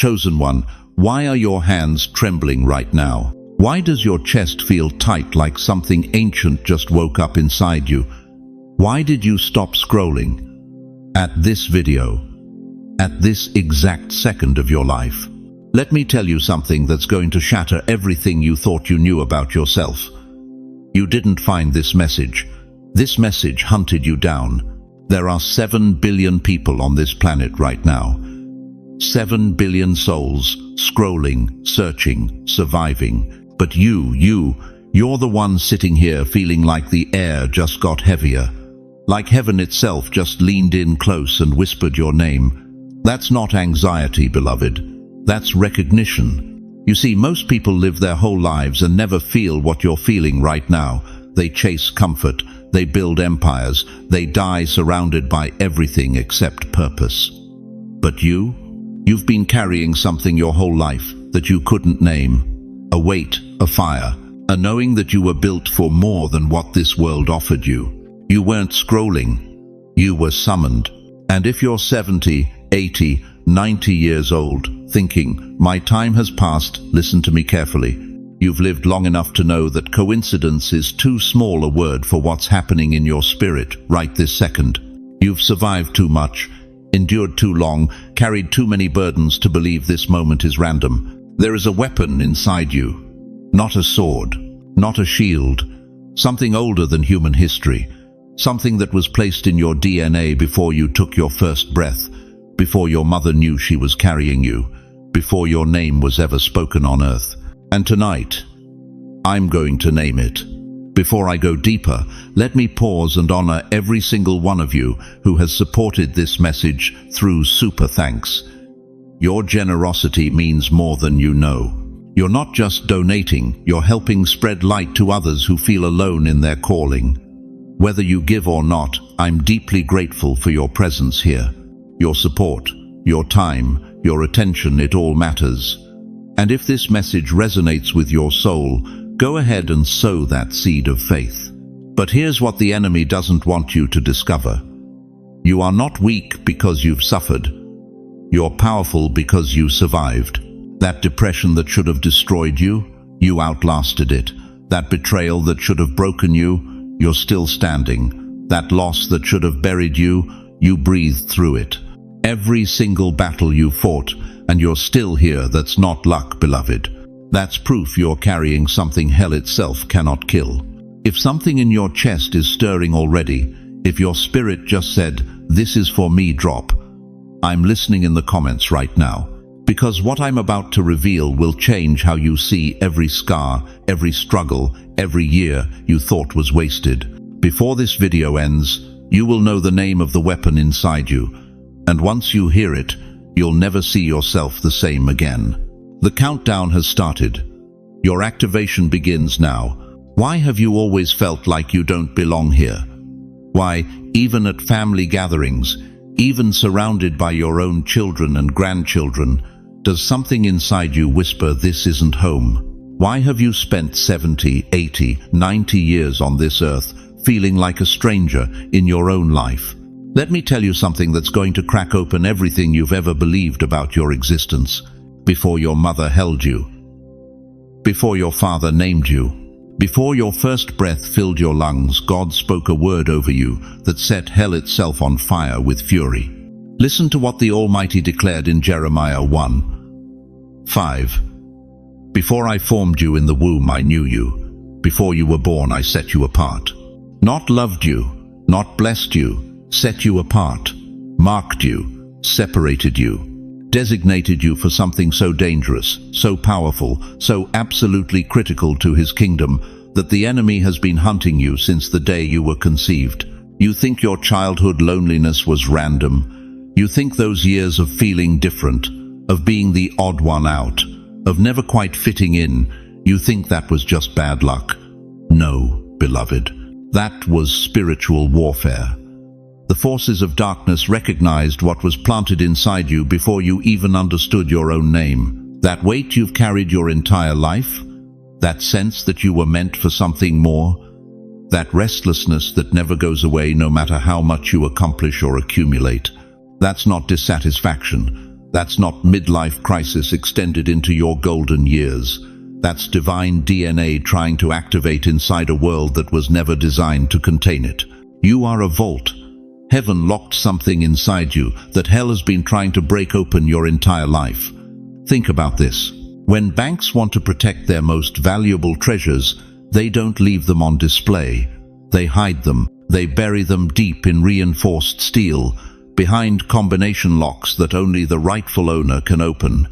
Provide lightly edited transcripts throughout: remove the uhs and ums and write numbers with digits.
Chosen one, why are your hands trembling right now? Why does your chest feel tight like something ancient just woke up inside you? Why did you stop scrolling? At this video, at this exact second of your life. Let me tell you something that's going to shatter everything you thought you knew about yourself. You didn't find this message. This message hunted you down. There are 7 billion people on this planet right now. 7 billion souls, scrolling, searching, surviving. But you're the one sitting here feeling like the air just got heavier. Like heaven itself just leaned in close and whispered your name. That's not anxiety, beloved. That's recognition. You see, most people live their whole lives and never feel what you're feeling right now. They chase comfort, they build empires, they die surrounded by everything except purpose. But you've been carrying something your whole life that you couldn't name. A weight, a fire, a knowing that you were built for more than what this world offered you. You weren't scrolling, you were summoned. And if you're 70, 80, 90 years old, thinking, my time has passed, listen to me carefully. You've lived long enough to know that coincidence is too small a word for what's happening in your spirit right this second. You've survived too much, endured too long, carried too many burdens to believe this moment is random. There is a weapon inside you, not a sword, not a shield, something older than human history, something that was placed in your DNA before you took your first breath, before your mother knew she was carrying you, before your name was ever spoken on earth. And tonight, I'm going to name it. Before I go deeper, let me pause and honor every single one of you who has supported this message through super thanks. Your generosity means more than you know. You're not just donating, you're helping spread light to others who feel alone in their calling. Whether you give or not, I'm deeply grateful for your presence here. Your support, your time, your attention, it all matters. And if this message resonates with your soul, go ahead and sow that seed of faith. But here's what the enemy doesn't want you to discover. You are not weak because you've suffered. You're powerful because you survived. That depression that should have destroyed you, you outlasted it. That betrayal that should have broken you, you're still standing. That loss that should have buried you, you breathed through it. Every single battle you fought, and you're still here, that's not luck, beloved. That's proof you're carrying something hell itself cannot kill. If something in your chest is stirring already, if your spirit just said, this is for me, drop. I'm listening in the comments right now, because what I'm about to reveal will change how you see every scar, every struggle, every year you thought was wasted. Before this video ends, you will know the name of the weapon inside you, and once you hear it, you'll never see yourself the same again. The countdown has started. Your activation begins now. Why have you always felt like you don't belong here? Why, even at family gatherings, even surrounded by your own children and grandchildren, does something inside you whisper, this isn't home? Why have you spent 70, 80, 90 years on this earth feeling like a stranger in your own life? Let me tell you something that's going to crack open everything you've ever believed about your existence. Before your mother held you, before your father named you, before your first breath filled your lungs, God spoke a word over you that set hell itself on fire with fury. Listen to what the Almighty declared in Jeremiah 1:5. Before I formed you in the womb, I knew you. Before you were born, I set you apart. Not loved you, not blessed you, set you apart, marked you, separated you, designated you for something so dangerous, so powerful, so absolutely critical to his kingdom that the enemy has been hunting you since the day you were conceived. You think your childhood loneliness was random. You think those years of feeling different, of being the odd one out, of never quite fitting in, you think that was just bad luck. No, beloved, that was spiritual warfare. The forces of darkness recognized what was planted inside you before you even understood your own name. That weight you've carried your entire life, that sense that you were meant for something more, that restlessness that never goes away no matter how much you accomplish or accumulate. That's not dissatisfaction. That's not midlife crisis extended into your golden years. That's divine DNA trying to activate inside a world that was never designed to contain it. You are a vault. Heaven locked something inside you that hell has been trying to break open your entire life. Think about this. When banks want to protect their most valuable treasures, they don't leave them on display. They hide them. They bury them deep in reinforced steel, behind combination locks that only the rightful owner can open.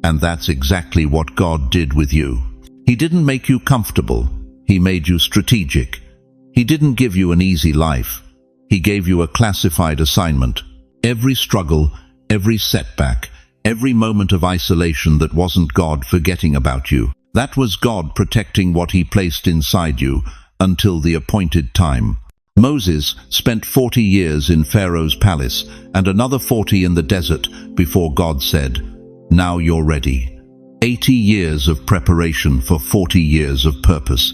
And that's exactly what God did with you. He didn't make you comfortable. He made you strategic. He didn't give you an easy life. He gave you a classified assignment. Every struggle, every setback, every moment of isolation that wasn't God forgetting about you, that was God protecting what He placed inside you until the appointed time. Moses spent 40 years in Pharaoh's palace and another 40 in the desert before God said, "Now you're ready." 80 years of preparation for 40 years of purpose.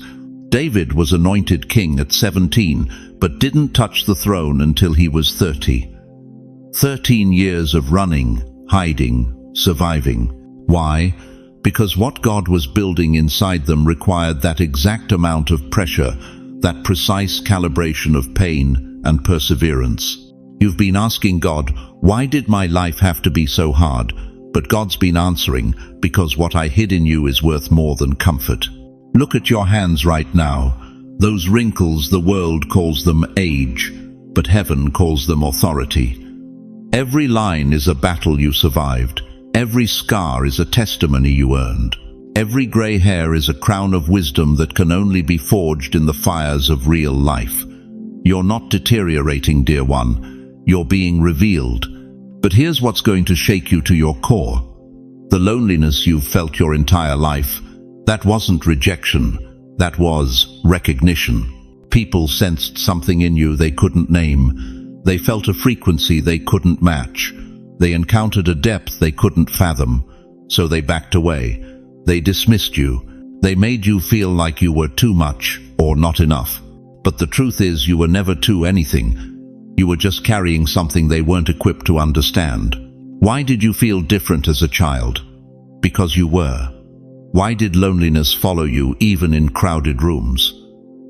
David was anointed king at 17, but didn't touch the throne until he was 30. 13 years of running, hiding, surviving. Why? Because what God was building inside them required that exact amount of pressure, that precise calibration of pain and perseverance. You've been asking God, why did my life have to be so hard? But God's been answering, because what I hid in you is worth more than comfort. Look at your hands right now. Those wrinkles, the world calls them age, but heaven calls them authority. Every line is a battle you survived. Every scar is a testimony you earned. Every gray hair is a crown of wisdom that can only be forged in the fires of real life. You're not deteriorating, dear one. You're being revealed. But here's what's going to shake you to your core. The loneliness you've felt your entire life, that wasn't rejection. That was recognition. People sensed something in you they couldn't name. They felt a frequency they couldn't match. They encountered a depth they couldn't fathom. So they backed away. They dismissed you. They made you feel like you were too much or not enough. But the truth is, you were never too anything. You were just carrying something they weren't equipped to understand. Why did you feel different as a child? Because you were. Why did loneliness follow you even in crowded rooms?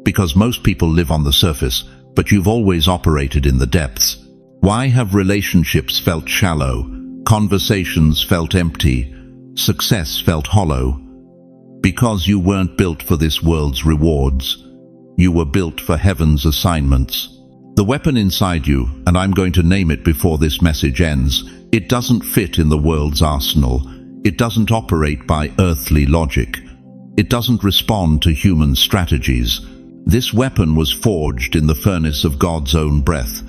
Because most people live on the surface, but you've always operated in the depths. Why have relationships felt shallow? Conversations felt empty? Success felt hollow? Because you weren't built for this world's rewards. You were built for heaven's assignments. The weapon inside you, and I'm going to name it before this message ends, it doesn't fit in the world's arsenal. It doesn't operate by earthly logic. It doesn't respond to human strategies. This weapon was forged in the furnace of God's own breath,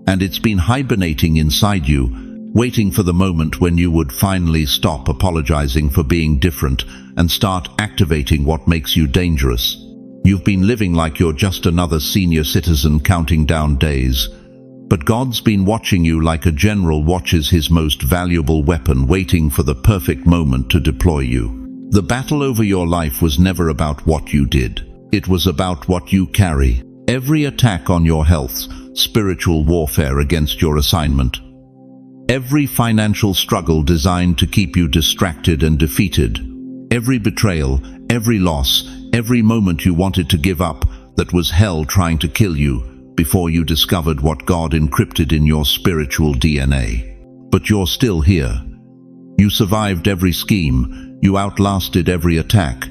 and it's been hibernating inside you, waiting for the moment when you would finally stop apologizing for being different and start activating what makes you dangerous. You've been living like you're just another senior citizen counting down days. But God's been watching you like a general watches his most valuable weapon, waiting for the perfect moment to deploy you. The battle over your life was never about what you did. It was about what you carry. Every attack on your health, spiritual warfare against your assignment. Every financial struggle designed to keep you distracted and defeated. Every betrayal, every loss, every moment you wanted to give up that was hell trying to kill you before you discovered what God encrypted in your spiritual DNA. But you're still here. You survived every scheme. You outlasted every attack.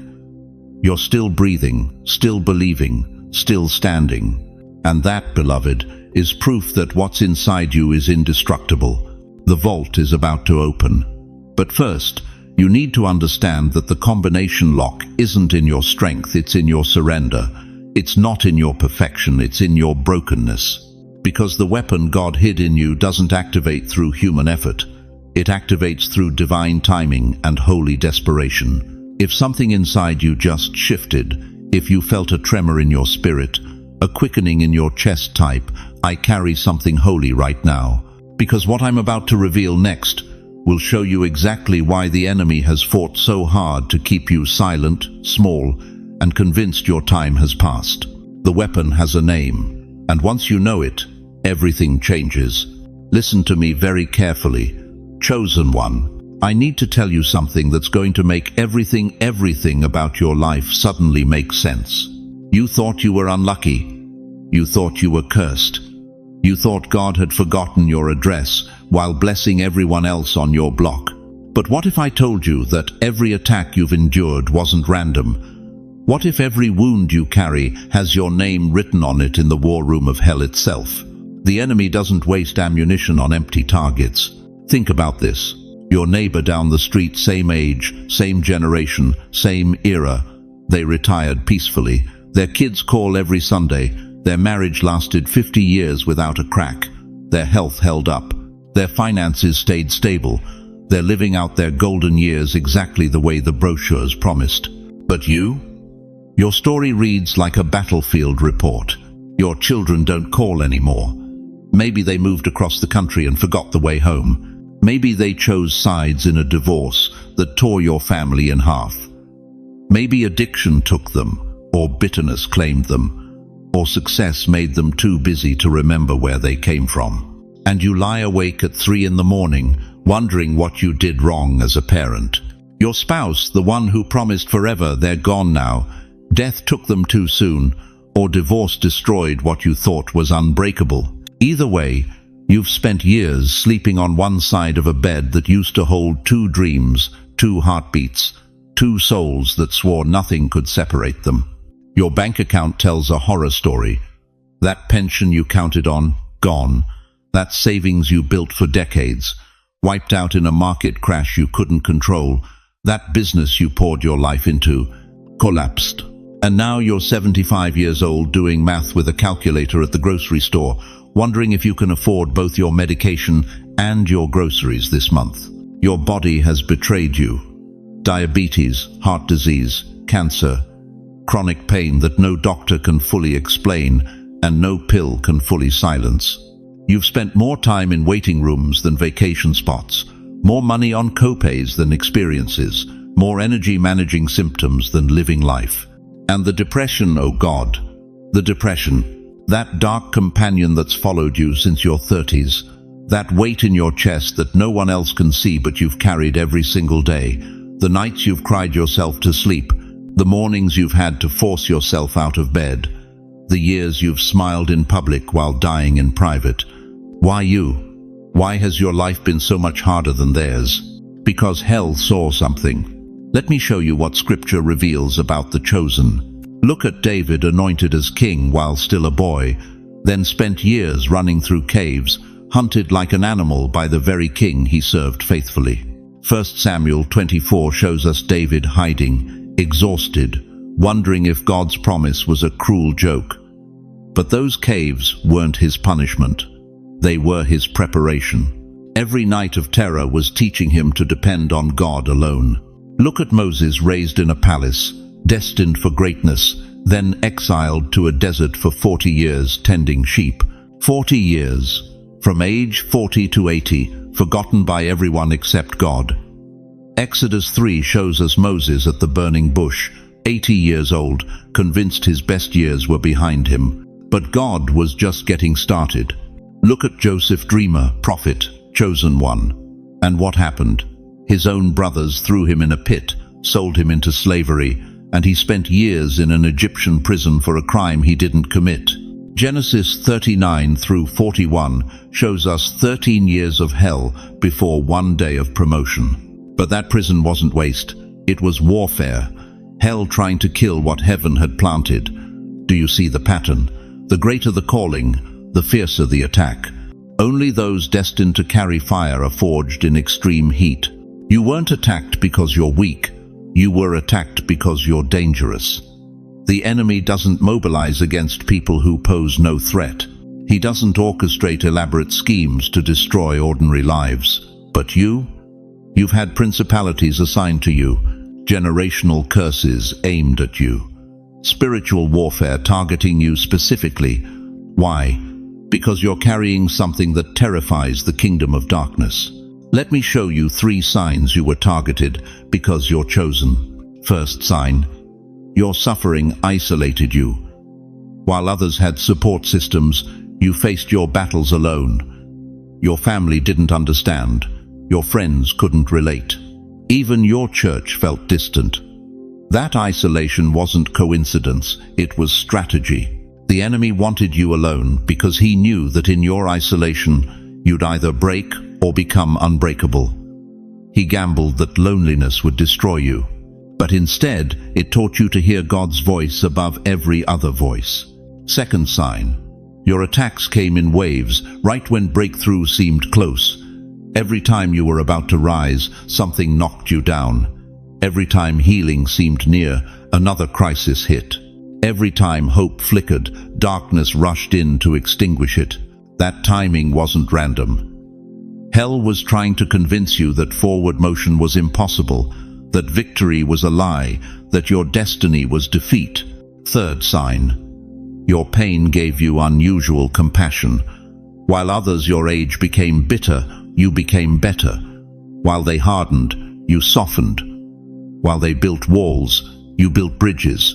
You're still breathing, still believing, still standing. And that, beloved, is proof that what's inside you is indestructible. The vault is about to open. But first, you need to understand that the combination lock isn't in your strength, it's in your surrender. It's not in your perfection, it's in your brokenness. Because the weapon God hid in you doesn't activate through human effort. It activates through divine timing and holy desperation. If something inside you just shifted, if you felt a tremor in your spirit, a quickening in your chest type, I carry something holy right now. Because what I'm about to reveal next will show you exactly why the enemy has fought so hard to keep you silent, small, and convinced your time has passed. The weapon has a name, and once you know it, everything changes. Listen to me very carefully. Chosen one, I need to tell you something that's going to make everything about your life suddenly make sense. You thought you were unlucky. You thought you were cursed. You thought God had forgotten your address while blessing everyone else on your block. But what if I told you that every attack you've endured wasn't random? What if every wound you carry has your name written on it in the war room of hell itself? The enemy doesn't waste ammunition on empty targets. Think about this. Your neighbor down the street, same age, same generation, same era. They retired peacefully. Their kids call every Sunday. Their marriage lasted 50 years without a crack. Their health held up. Their finances stayed stable. They're living out their golden years exactly the way the brochures promised. But you? Your story reads like a battlefield report. Your children don't call anymore. Maybe they moved across the country and forgot the way home. Maybe they chose sides in a divorce that tore your family in half. Maybe addiction took them, or bitterness claimed them, or success made them too busy to remember where they came from. And you lie awake at 3 in the morning, wondering what you did wrong as a parent. Your spouse, the one who promised forever, they're gone now. Death took them too soon, or divorce destroyed what you thought was unbreakable. Either way, you've spent years sleeping on one side of a bed that used to hold 2 dreams, 2 heartbeats, 2 souls that swore nothing could separate them. Your bank account tells a horror story. That pension you counted on, gone. That savings you built for decades, wiped out in a market crash you couldn't control. That business you poured your life into, collapsed. And now you're 75 years old doing math with a calculator at the grocery store, wondering if you can afford both your medication and your groceries this month. Your body has betrayed you. Diabetes, heart disease, cancer, chronic pain that no doctor can fully explain and no pill can fully silence. You've spent more time in waiting rooms than vacation spots, more money on copays than experiences, more energy managing symptoms than living life. And the depression, oh God, the depression, that dark companion that's followed you since your 30s, that weight in your chest that no one else can see but you've carried every single day, the nights you've cried yourself to sleep, the mornings you've had to force yourself out of bed, the years you've smiled in public while dying in private. Why you? Why has your life been so much harder than theirs? Because hell saw something. Let me show you what Scripture reveals about the chosen. Look at David, anointed as king while still a boy, then spent years running through caves, hunted like an animal by the very king he served faithfully. 1 Samuel 24 shows us David hiding, exhausted, wondering if God's promise was a cruel joke. But those caves weren't his punishment. They were his preparation. Every night of terror was teaching him to depend on God alone. Look at Moses, raised in a palace, destined for greatness, then exiled to a desert for 40 years tending sheep. 40 years, from age 40 to 80, forgotten by everyone except God. Exodus 3 shows us Moses at the burning bush, 80 years old, convinced his best years were behind him. But God was just getting started. Look at Joseph, dreamer, prophet, chosen one. And what happened? His own brothers threw him in a pit, sold him into slavery, and he spent years in an Egyptian prison for a crime he didn't commit. Genesis 39 through 41 shows us 13 years of hell before 1 day of promotion. But that prison wasn't waste. It was warfare. Hell trying to kill what heaven had planted. Do you see the pattern? The greater the calling, the fiercer the attack. Only those destined to carry fire are forged in extreme heat. You weren't attacked because you're weak. You were attacked because you're dangerous. The enemy doesn't mobilize against people who pose no threat. He doesn't orchestrate elaborate schemes to destroy ordinary lives. But you've had principalities assigned to you, generational curses aimed at you, spiritual warfare targeting you specifically. Why? Because you're carrying something that terrifies the kingdom of darkness. Let me show you 3 signs you were targeted because you're chosen. First sign, your suffering isolated you. While others had support systems, you faced your battles alone. Your family didn't understand. Your friends couldn't relate. Even your church felt distant. That isolation wasn't coincidence, it was strategy. The enemy wanted you alone because he knew that in your isolation you'd either break or become unbreakable. He gambled that loneliness would destroy you, but instead it taught you to hear God's voice above every other voice. Second sign, your attacks came in waves, right when breakthrough seemed close. Every time you were about to rise, something knocked you down. Every time healing seemed near, another crisis hit. Every time hope flickered, darkness rushed in to extinguish it. That timing wasn't random. Hell was trying to convince you that forward motion was impossible, that victory was a lie, that your destiny was defeat. Third sign, your pain gave you unusual compassion. While others your age became bitter, you became better. While they hardened, you softened. While they built walls, you built bridges.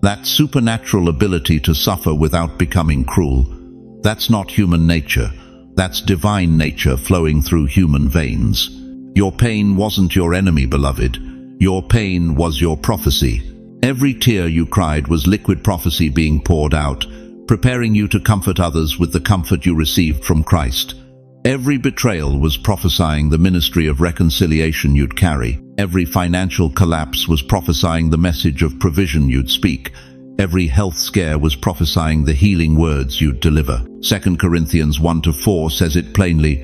That supernatural ability to suffer without becoming cruel, that's not human nature. That's divine nature flowing through human veins. Your pain wasn't your enemy, beloved. Your pain was your prophecy. Every tear you cried was liquid prophecy being poured out, preparing you to comfort others with the comfort you received from Christ. Every betrayal was prophesying the ministry of reconciliation you'd carry. Every financial collapse was prophesying the message of provision you'd speak. Every health scare was prophesying the healing words you'd deliver. 2 Corinthians 1-4 says it plainly,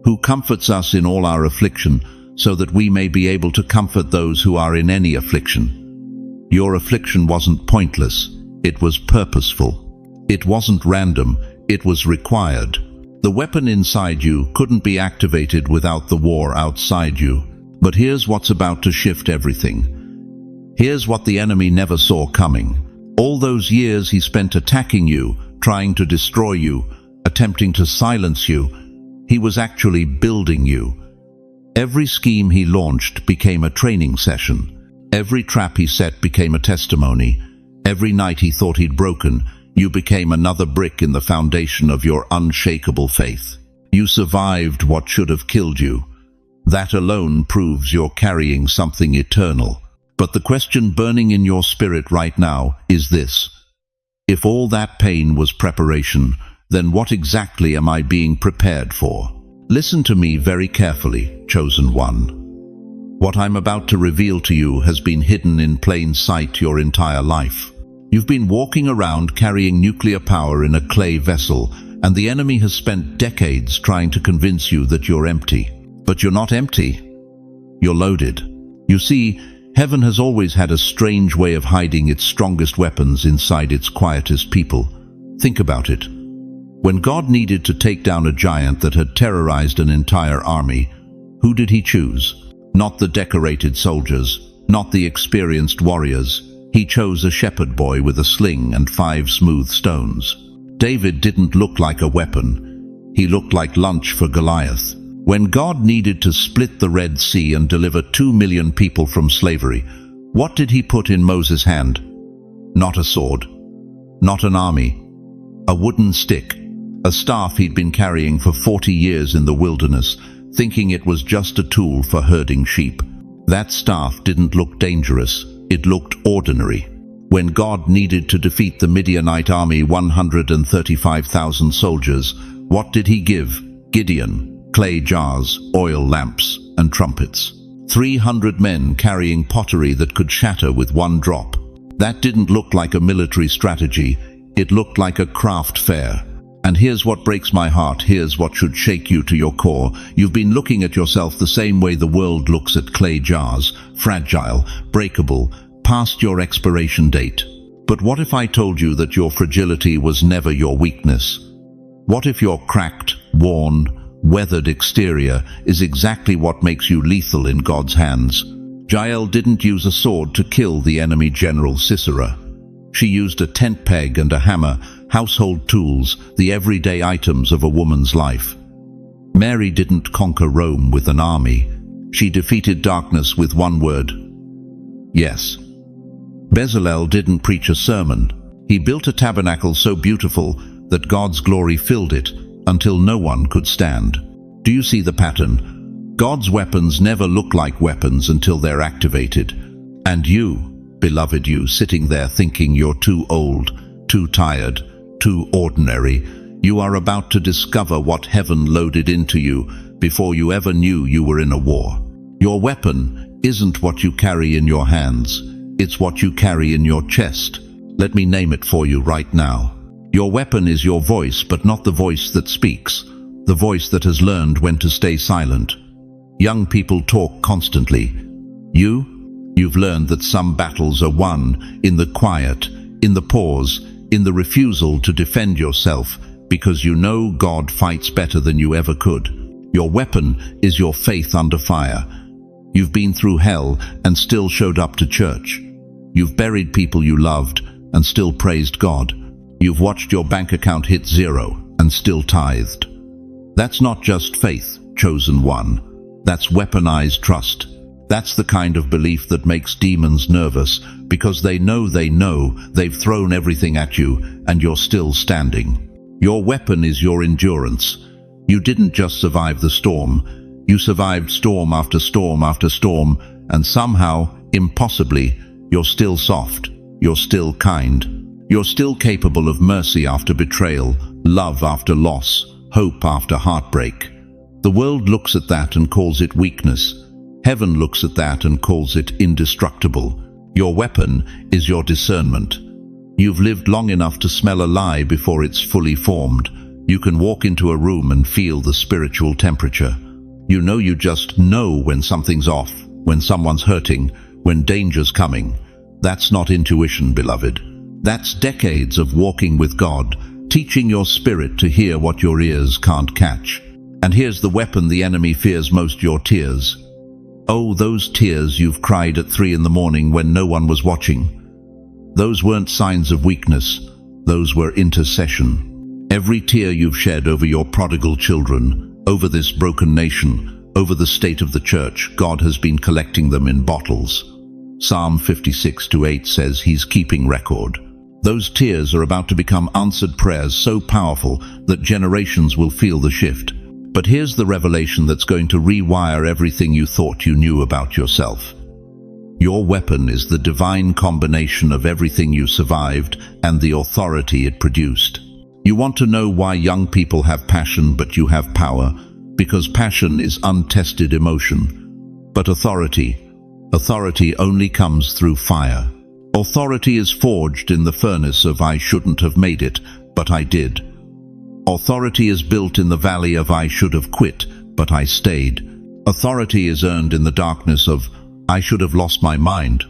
"Who comforts us in all our affliction, so that we may be able to comfort those who are in any affliction." Your affliction wasn't pointless, it was purposeful. It wasn't random, it was required. The weapon inside you couldn't be activated without the war outside you. But here's what's about to shift everything. Here's what the enemy never saw coming. All those years he spent attacking you, trying to destroy you, attempting to silence you, he was actually building you. Every scheme he launched became a training session. Every trap he set became a testimony. Every night he thought he'd broken, you became another brick in the foundation of your unshakable faith. You survived what should have killed you. That alone proves you're carrying something eternal. But the question burning in your spirit right now is this: if all that pain was preparation, then what exactly am I being prepared for? Listen to me very carefully, chosen one. What I'm about to reveal to you has been hidden in plain sight your entire life. You've been walking around carrying nuclear power in a clay vessel, and the enemy has spent decades trying to convince you that you're empty. But you're not empty. You're loaded. You see, heaven has always had a strange way of hiding its strongest weapons inside its quietest people. Think about it. When God needed to take down a giant that had terrorized an entire army, who did he choose? Not the decorated soldiers, not the experienced warriors. He chose a shepherd boy with a sling and 5 smooth stones. David didn't look like a weapon. He looked like lunch for Goliath. When God needed to split the Red Sea and deliver 2 million people from slavery, what did he put in Moses' hand? Not a sword, not an army, a wooden stick, a staff he'd been carrying for 40 years in the wilderness, thinking it was just a tool for herding sheep. That staff didn't look dangerous, it looked ordinary. When God needed to defeat the Midianite army, 135,000 soldiers, what did he give? Gideon. Clay jars, oil lamps, and trumpets. 300 men carrying pottery that could shatter with one drop. That didn't look like a military strategy, it looked like a craft fair. And here's what breaks my heart, here's what should shake you to your core. You've been looking at yourself the same way the world looks at clay jars, fragile, breakable, past your expiration date. But what if I told you that your fragility was never your weakness? What if your cracked, worn, weathered exterior is exactly what makes you lethal in God's hands? Jael didn't use a sword to kill the enemy general Sisera. She used a tent peg and a hammer, household tools, the everyday items of a woman's life. Mary didn't conquer Rome with an army. She defeated darkness with one word: yes. Bezalel didn't preach a sermon. He built a tabernacle so beautiful that God's glory filled it, until no one could stand. Do you see the pattern? God's weapons never look like weapons until they're activated. And you, beloved you, sitting there thinking you're too old, too tired, too ordinary, you are about to discover what heaven loaded into you before you ever knew you were in a war. Your weapon isn't what you carry in your hands, it's what you carry in your chest. Let me name it for you right now. Your weapon is your voice, but not the voice that speaks, the voice that has learned when to stay silent. Young people talk constantly. You've learned that some battles are won in the quiet, in the pause, in the refusal to defend yourself, because you know God fights better than you ever could. Your weapon is your faith under fire. You've been through hell and still showed up to church. You've buried people you loved and still praised God. You've watched your bank account hit zero and still tithed. That's not just faith, chosen one. That's weaponized trust. That's the kind of belief that makes demons nervous, because they know they've thrown everything at you and you're still standing. Your weapon is your endurance. You didn't just survive the storm. You survived storm after storm after storm, and somehow, impossibly, you're still soft. You're still kind. You're still capable of mercy after betrayal, love after loss, hope after heartbreak. The world looks at that and calls it weakness. Heaven looks at that and calls it indestructible. Your weapon is your discernment. You've lived long enough to smell a lie before it's fully formed. You can walk into a room and feel the spiritual temperature. You just know when something's off, when someone's hurting, when danger's coming. That's not intuition, beloved. That's decades of walking with God, teaching your spirit to hear what your ears can't catch. And here's the weapon the enemy fears most: your tears. Oh, those tears you've cried at 3 a.m. when no one was watching. Those weren't signs of weakness. Those were intercession. Every tear you've shed over your prodigal children, over this broken nation, over the state of the church, God has been collecting them in bottles. Psalm 56:8 says He's keeping record. Those tears are about to become answered prayers so powerful that generations will feel the shift. But here's the revelation that's going to rewire everything you thought you knew about yourself. Your weapon is the divine combination of everything you survived and the authority it produced. You want to know why young people have passion but you have power? Because passion is untested emotion. But authority only comes through fire. Authority is forged in the furnace of I shouldn't have made it, but I did. Authority is built in the valley of I should have quit, but I stayed. Authority is earned in the darkness of I should have lost my mind,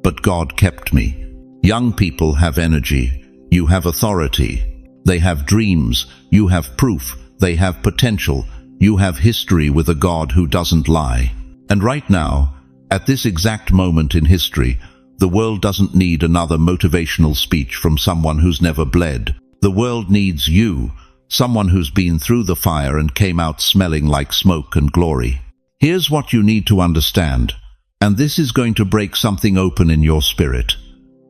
but God kept me. Young people have energy. You have authority. They have dreams. You have proof. They have potential. You have history with a God who doesn't lie. And right now, at this exact moment in history, the world doesn't need another motivational speech from someone who's never bled. The world needs you, someone who's been through the fire and came out smelling like smoke and glory. Here's what you need to understand, and this is going to break something open in your spirit.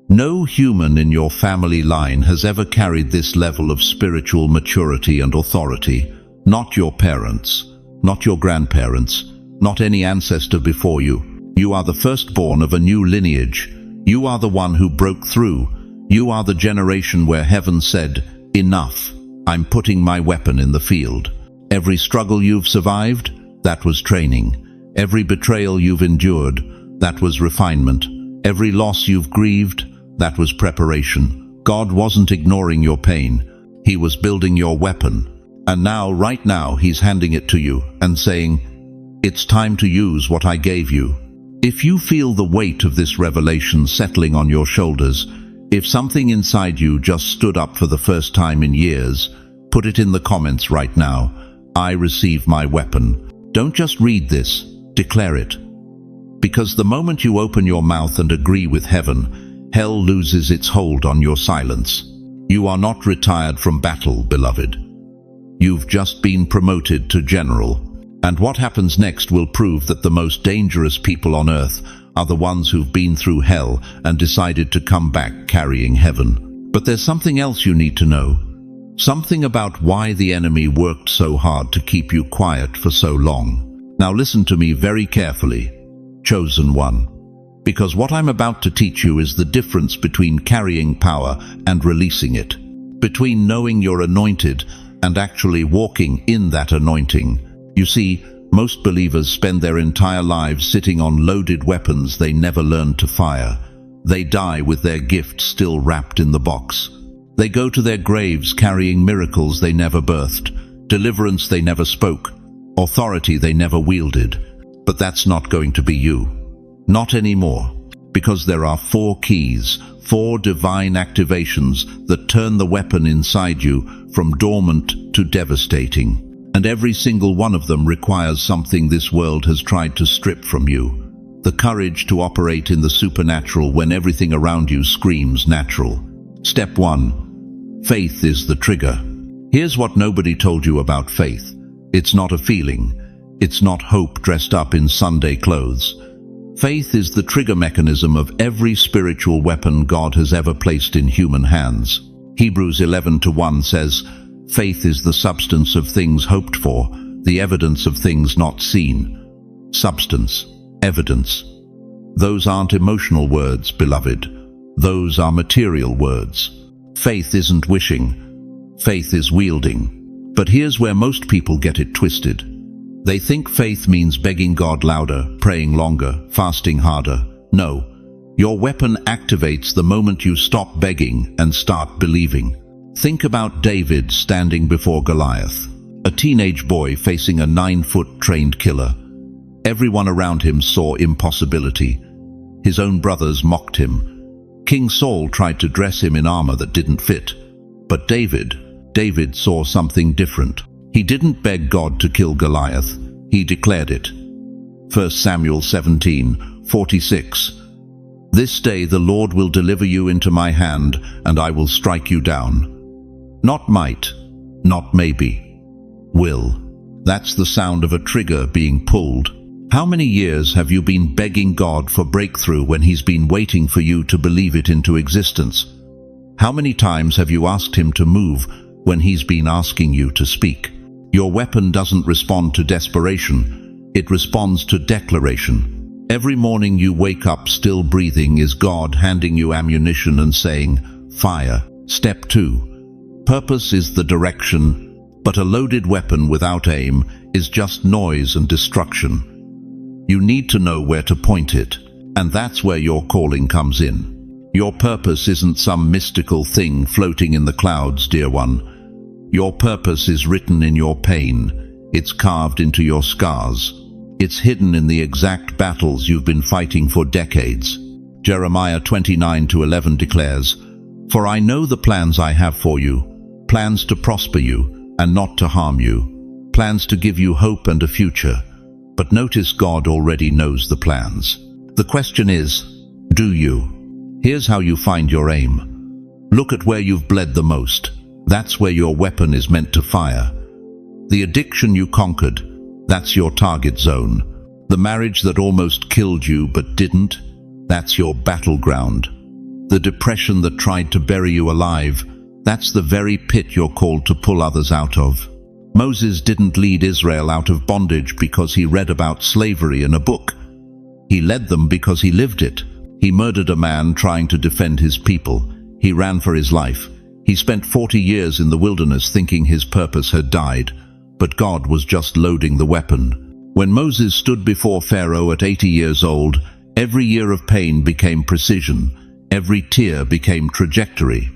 No human in your family line has ever carried this level of spiritual maturity and authority. Not your parents, not your grandparents, not any ancestor before you. You are the firstborn of a new lineage. You are the one who broke through. You are the generation where heaven said, "Enough, I'm putting my weapon in the field." Every struggle you've survived, that was training. Every betrayal you've endured, that was refinement. Every loss you've grieved, that was preparation. God wasn't ignoring your pain. He was building your weapon. And now, right now, He's handing it to you and saying, "It's time to use what I gave you." If you feel the weight of this revelation settling on your shoulders, if something inside you just stood up for the first time in years, put it in the comments right now. I receive my weapon. Don't just read this, declare it. Because the moment you open your mouth and agree with heaven, hell loses its hold on your silence. You are not retired from battle, beloved. You've just been promoted to general. And what happens next will prove that the most dangerous people on earth are the ones who've been through hell and decided to come back carrying heaven. But there's something else you need to know. Something about why the enemy worked so hard to keep you quiet for so long. Now listen to me very carefully, chosen one, because what I'm about to teach you is the difference between carrying power and releasing it, between knowing you're anointed and actually walking in that anointing. You see, most believers spend their entire lives sitting on loaded weapons they never learned to fire. They die with their gift still wrapped in the box. They go to their graves carrying miracles they never birthed, deliverance they never spoke, authority they never wielded. But that's not going to be you. Not anymore. Because there are 4 keys, 4 divine activations that turn the weapon inside you from dormant to devastating. And every single one of them requires something this world has tried to strip from you. The courage to operate in the supernatural when everything around you screams natural. Step 1. Faith is the trigger. Here's what nobody told you about faith. It's not a feeling. It's not hope dressed up in Sunday clothes. Faith is the trigger mechanism of every spiritual weapon God has ever placed in human hands. Hebrews 11:1 says, "Faith is the substance of things hoped for, the evidence of things not seen." Substance, evidence. Those aren't emotional words, beloved. Those are material words. Faith isn't wishing. Faith is wielding. But here's where most people get it twisted. They think faith means begging God louder, praying longer, fasting harder. No. Your weapon activates the moment you stop begging and start believing. Think about David standing before Goliath, a teenage boy facing a 9-foot trained killer. Everyone around him saw impossibility. His own brothers mocked him. King Saul tried to dress him in armor that didn't fit. But David saw something different. He didn't beg God to kill Goliath. He declared it. 1 Samuel 17:46. "This day the Lord will deliver you into my hand, and I will strike you down." Not might, not maybe. Will. That's the sound of a trigger being pulled. How many years have you been begging God for breakthrough when He's been waiting for you to believe it into existence? How many times have you asked Him to move when He's been asking you to speak? Your weapon doesn't respond to desperation. It responds to declaration. Every morning you wake up still breathing is God handing you ammunition and saying, "Fire." Step 2. Purpose is the direction, but a loaded weapon without aim is just noise and destruction. You need to know where to point it, and that's where your calling comes in. Your purpose isn't some mystical thing floating in the clouds, dear one. Your purpose is written in your pain. It's carved into your scars. It's hidden in the exact battles you've been fighting for decades. Jeremiah 29:11 declares, "For I know the plans I have for you, plans to prosper you and not to harm you, plans to give you hope and a future." But notice God already knows the plans. The question is, do you? Here's how you find your aim. Look at where you've bled the most. That's where your weapon is meant to fire. The addiction you conquered, that's your target zone. The marriage that almost killed you but didn't, that's your battleground. The depression that tried to bury you alive, that's the very pit you're called to pull others out of. Moses didn't lead Israel out of bondage because he read about slavery in a book. He led them because he lived it. He murdered a man trying to defend his people. He ran for his life. He spent 40 years in the wilderness thinking his purpose had died, but God was just loading the weapon. When Moses stood before Pharaoh at 80 years old, every year of pain became precision. Every tear became trajectory.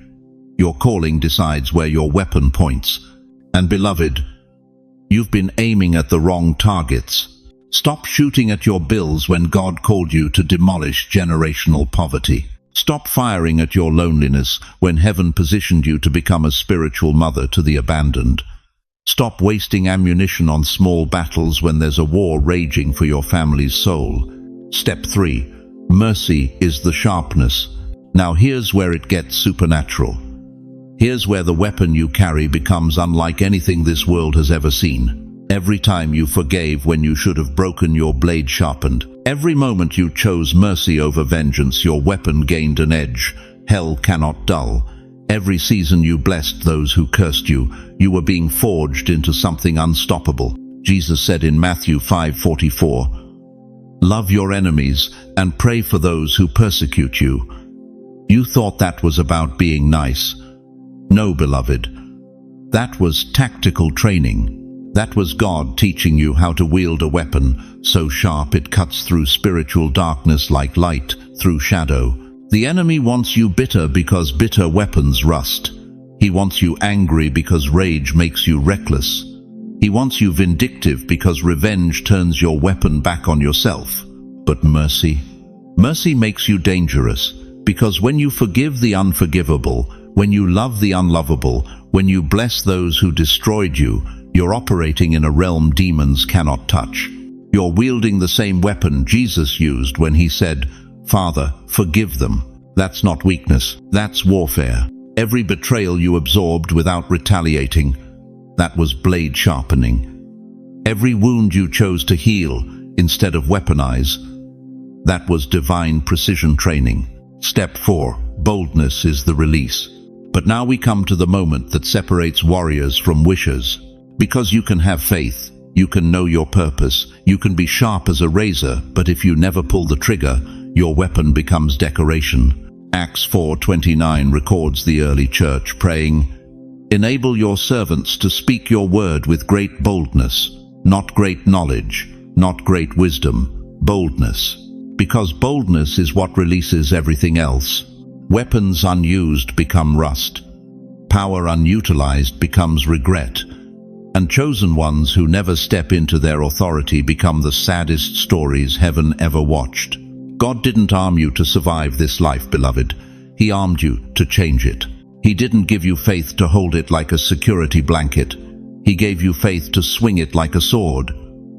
Your calling decides where your weapon points. And beloved, you've been aiming at the wrong targets. Stop shooting at your bills when God called you to demolish generational poverty. Stop firing at your loneliness when heaven positioned you to become a spiritual mother to the abandoned. Stop wasting ammunition on small battles when there's a war raging for your family's soul. Step 3. Mercy is the sharpness. Now here's where it gets supernatural. Here's where the weapon you carry becomes unlike anything this world has ever seen. Every time you forgave when you should have broken, your blade sharpened. Every moment you chose mercy over vengeance, your weapon gained an edge hell cannot dull. Every season you blessed those who cursed you, you were being forged into something unstoppable. Jesus said in Matthew 5:44, "Love your enemies and pray for those who persecute you." You thought that was about being nice. No, beloved. That was tactical training. That was God teaching you how to wield a weapon so sharp it cuts through spiritual darkness like light through shadow. The enemy wants you bitter because bitter weapons rust. He wants you angry because rage makes you reckless. He wants you vindictive because revenge turns your weapon back on yourself. But mercy? Mercy makes you dangerous, because when you forgive the unforgivable, when you love the unlovable, when you bless those who destroyed you, you're operating in a realm demons cannot touch. You're wielding the same weapon Jesus used when he said, "Father, forgive them." That's not weakness, that's warfare. Every betrayal you absorbed without retaliating, that was blade sharpening. Every wound you chose to heal instead of weaponize, that was divine precision training. Step 4, boldness is the release. But now we come to the moment that separates warriors from wishers. Because you can have faith, you can know your purpose, you can be sharp as a razor, but if you never pull the trigger, your weapon becomes decoration. Acts 4:29 records the early church praying, "Enable your servants to speak your word with great boldness, not great knowledge, not great wisdom, boldness." Because boldness is what releases everything else. Weapons unused become rust. Power unutilized becomes regret. And chosen ones who never step into their authority become the saddest stories heaven ever watched. God didn't arm you to survive this life, beloved. He armed you to change it. He didn't give you faith to hold it like a security blanket. He gave you faith to swing it like a sword.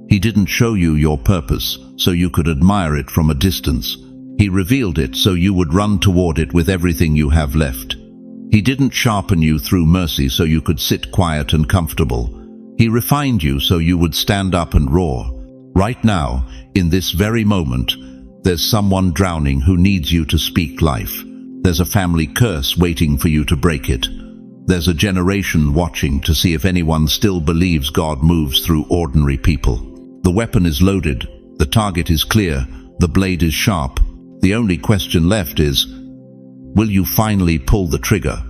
He didn't show you your purpose so you could admire it from a distance. He revealed it so you would run toward it with everything you have left. He didn't sharpen you through mercy so you could sit quiet and comfortable. He refined you so you would stand up and roar. Right now, in this very moment, there's someone drowning who needs you to speak life. There's a family curse waiting for you to break it. There's a generation watching to see if anyone still believes God moves through ordinary people. The weapon is loaded, the target is clear, the blade is sharp. The only question left is, will you finally pull the trigger?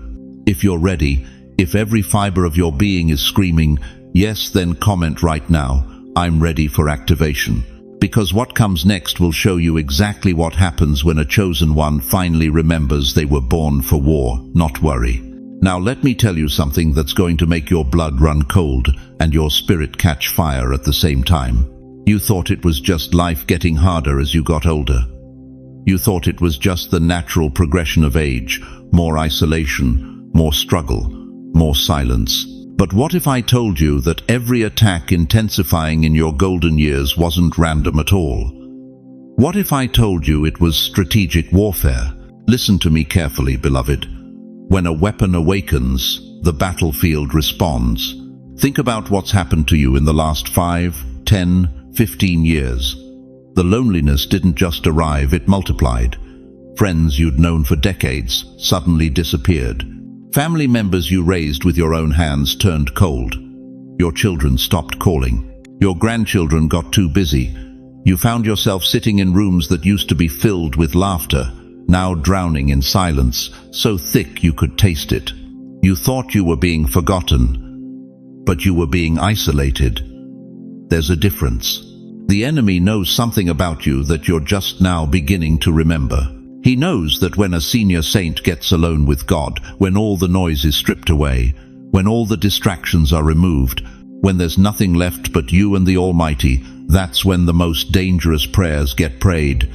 If you're ready, if every fiber of your being is screaming, yes, then comment right now, "I'm ready for activation." Because what comes next will show you exactly what happens when a chosen one finally remembers they were born for war, not worry. Now let me tell you something that's going to make your blood run cold and your spirit catch fire at the same time. You thought it was just life getting harder as you got older. You thought it was just the natural progression of age, more isolation, more struggle, more silence. But what if I told you that every attack intensifying in your golden years wasn't random at all? What if I told you it was strategic warfare? Listen to me carefully, beloved. When a weapon awakens, the battlefield responds. Think about what's happened to you in the last 5, 10, 15 years. The loneliness didn't just arrive, it multiplied. Friends you'd known for decades suddenly disappeared. Family members you raised with your own hands turned cold. Your children stopped calling. Your grandchildren got too busy. You found yourself sitting in rooms that used to be filled with laughter, now drowning in silence, so thick you could taste it. You thought you were being forgotten, but you were being isolated. There's a difference. The enemy knows something about you that you're just now beginning to remember. He knows that when a senior saint gets alone with God, when all the noise is stripped away, when all the distractions are removed, when there's nothing left but you and the Almighty, that's when the most dangerous prayers get prayed.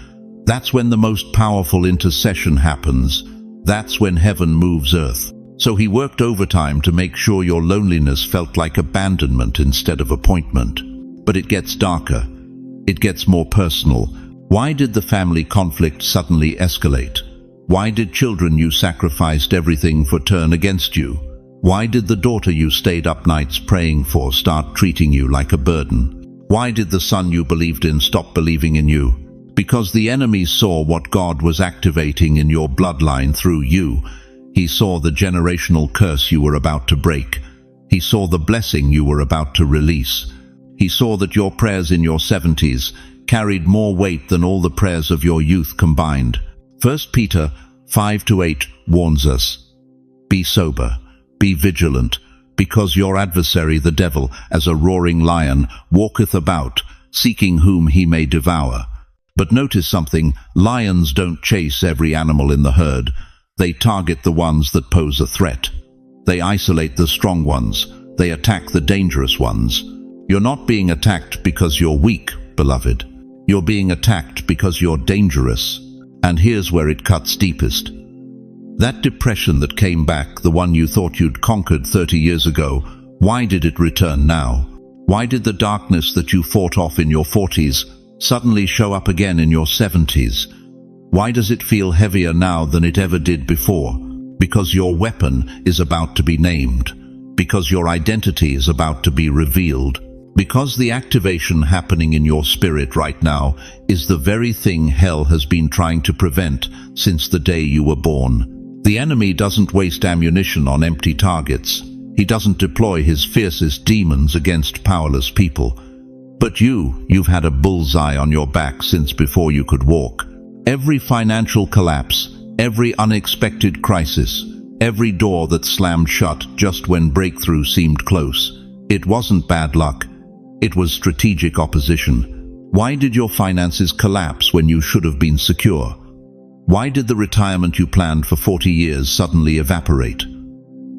That's when the most powerful intercession happens. That's when heaven moves earth. So he worked overtime to make sure your loneliness felt like abandonment instead of appointment. But it gets darker. It gets more personal. Why did the family conflict suddenly escalate? Why did children you sacrificed everything for turn against you? Why did the daughter you stayed up nights praying for start treating you like a burden? Why did the son you believed in stop believing in you? Because the enemy saw what God was activating in your bloodline through you. He saw the generational curse you were about to break. He saw the blessing you were about to release. He saw that your prayers in your 70s carried more weight than all the prayers of your youth combined. 1 Peter 5-8 warns us, "Be sober, be vigilant, because your adversary the devil, as a roaring lion, walketh about, seeking whom he may devour." But notice something: lions don't chase every animal in the herd. They target the ones that pose a threat. They isolate the strong ones. They attack the dangerous ones. You're not being attacked because you're weak, beloved. You're being attacked because you're dangerous. And here's where it cuts deepest. That depression that came back, the one you thought you'd conquered 30 years ago, why did it return now? Why did the darkness that you fought off in your 40s suddenly show up again in your 70s? Why does it feel heavier now than it ever did before? Because your weapon is about to be named. Because your identity is about to be revealed. Because the activation happening in your spirit right now is the very thing hell has been trying to prevent since the day you were born. The enemy doesn't waste ammunition on empty targets. He doesn't deploy his fiercest demons against powerless people. But you've had a bullseye on your back since before you could walk. Every financial collapse, every unexpected crisis, every door that slammed shut just when breakthrough seemed close. It wasn't bad luck. It was strategic opposition. Why did your finances collapse when you should have been secure? Why did the retirement you planned for 40 years suddenly evaporate?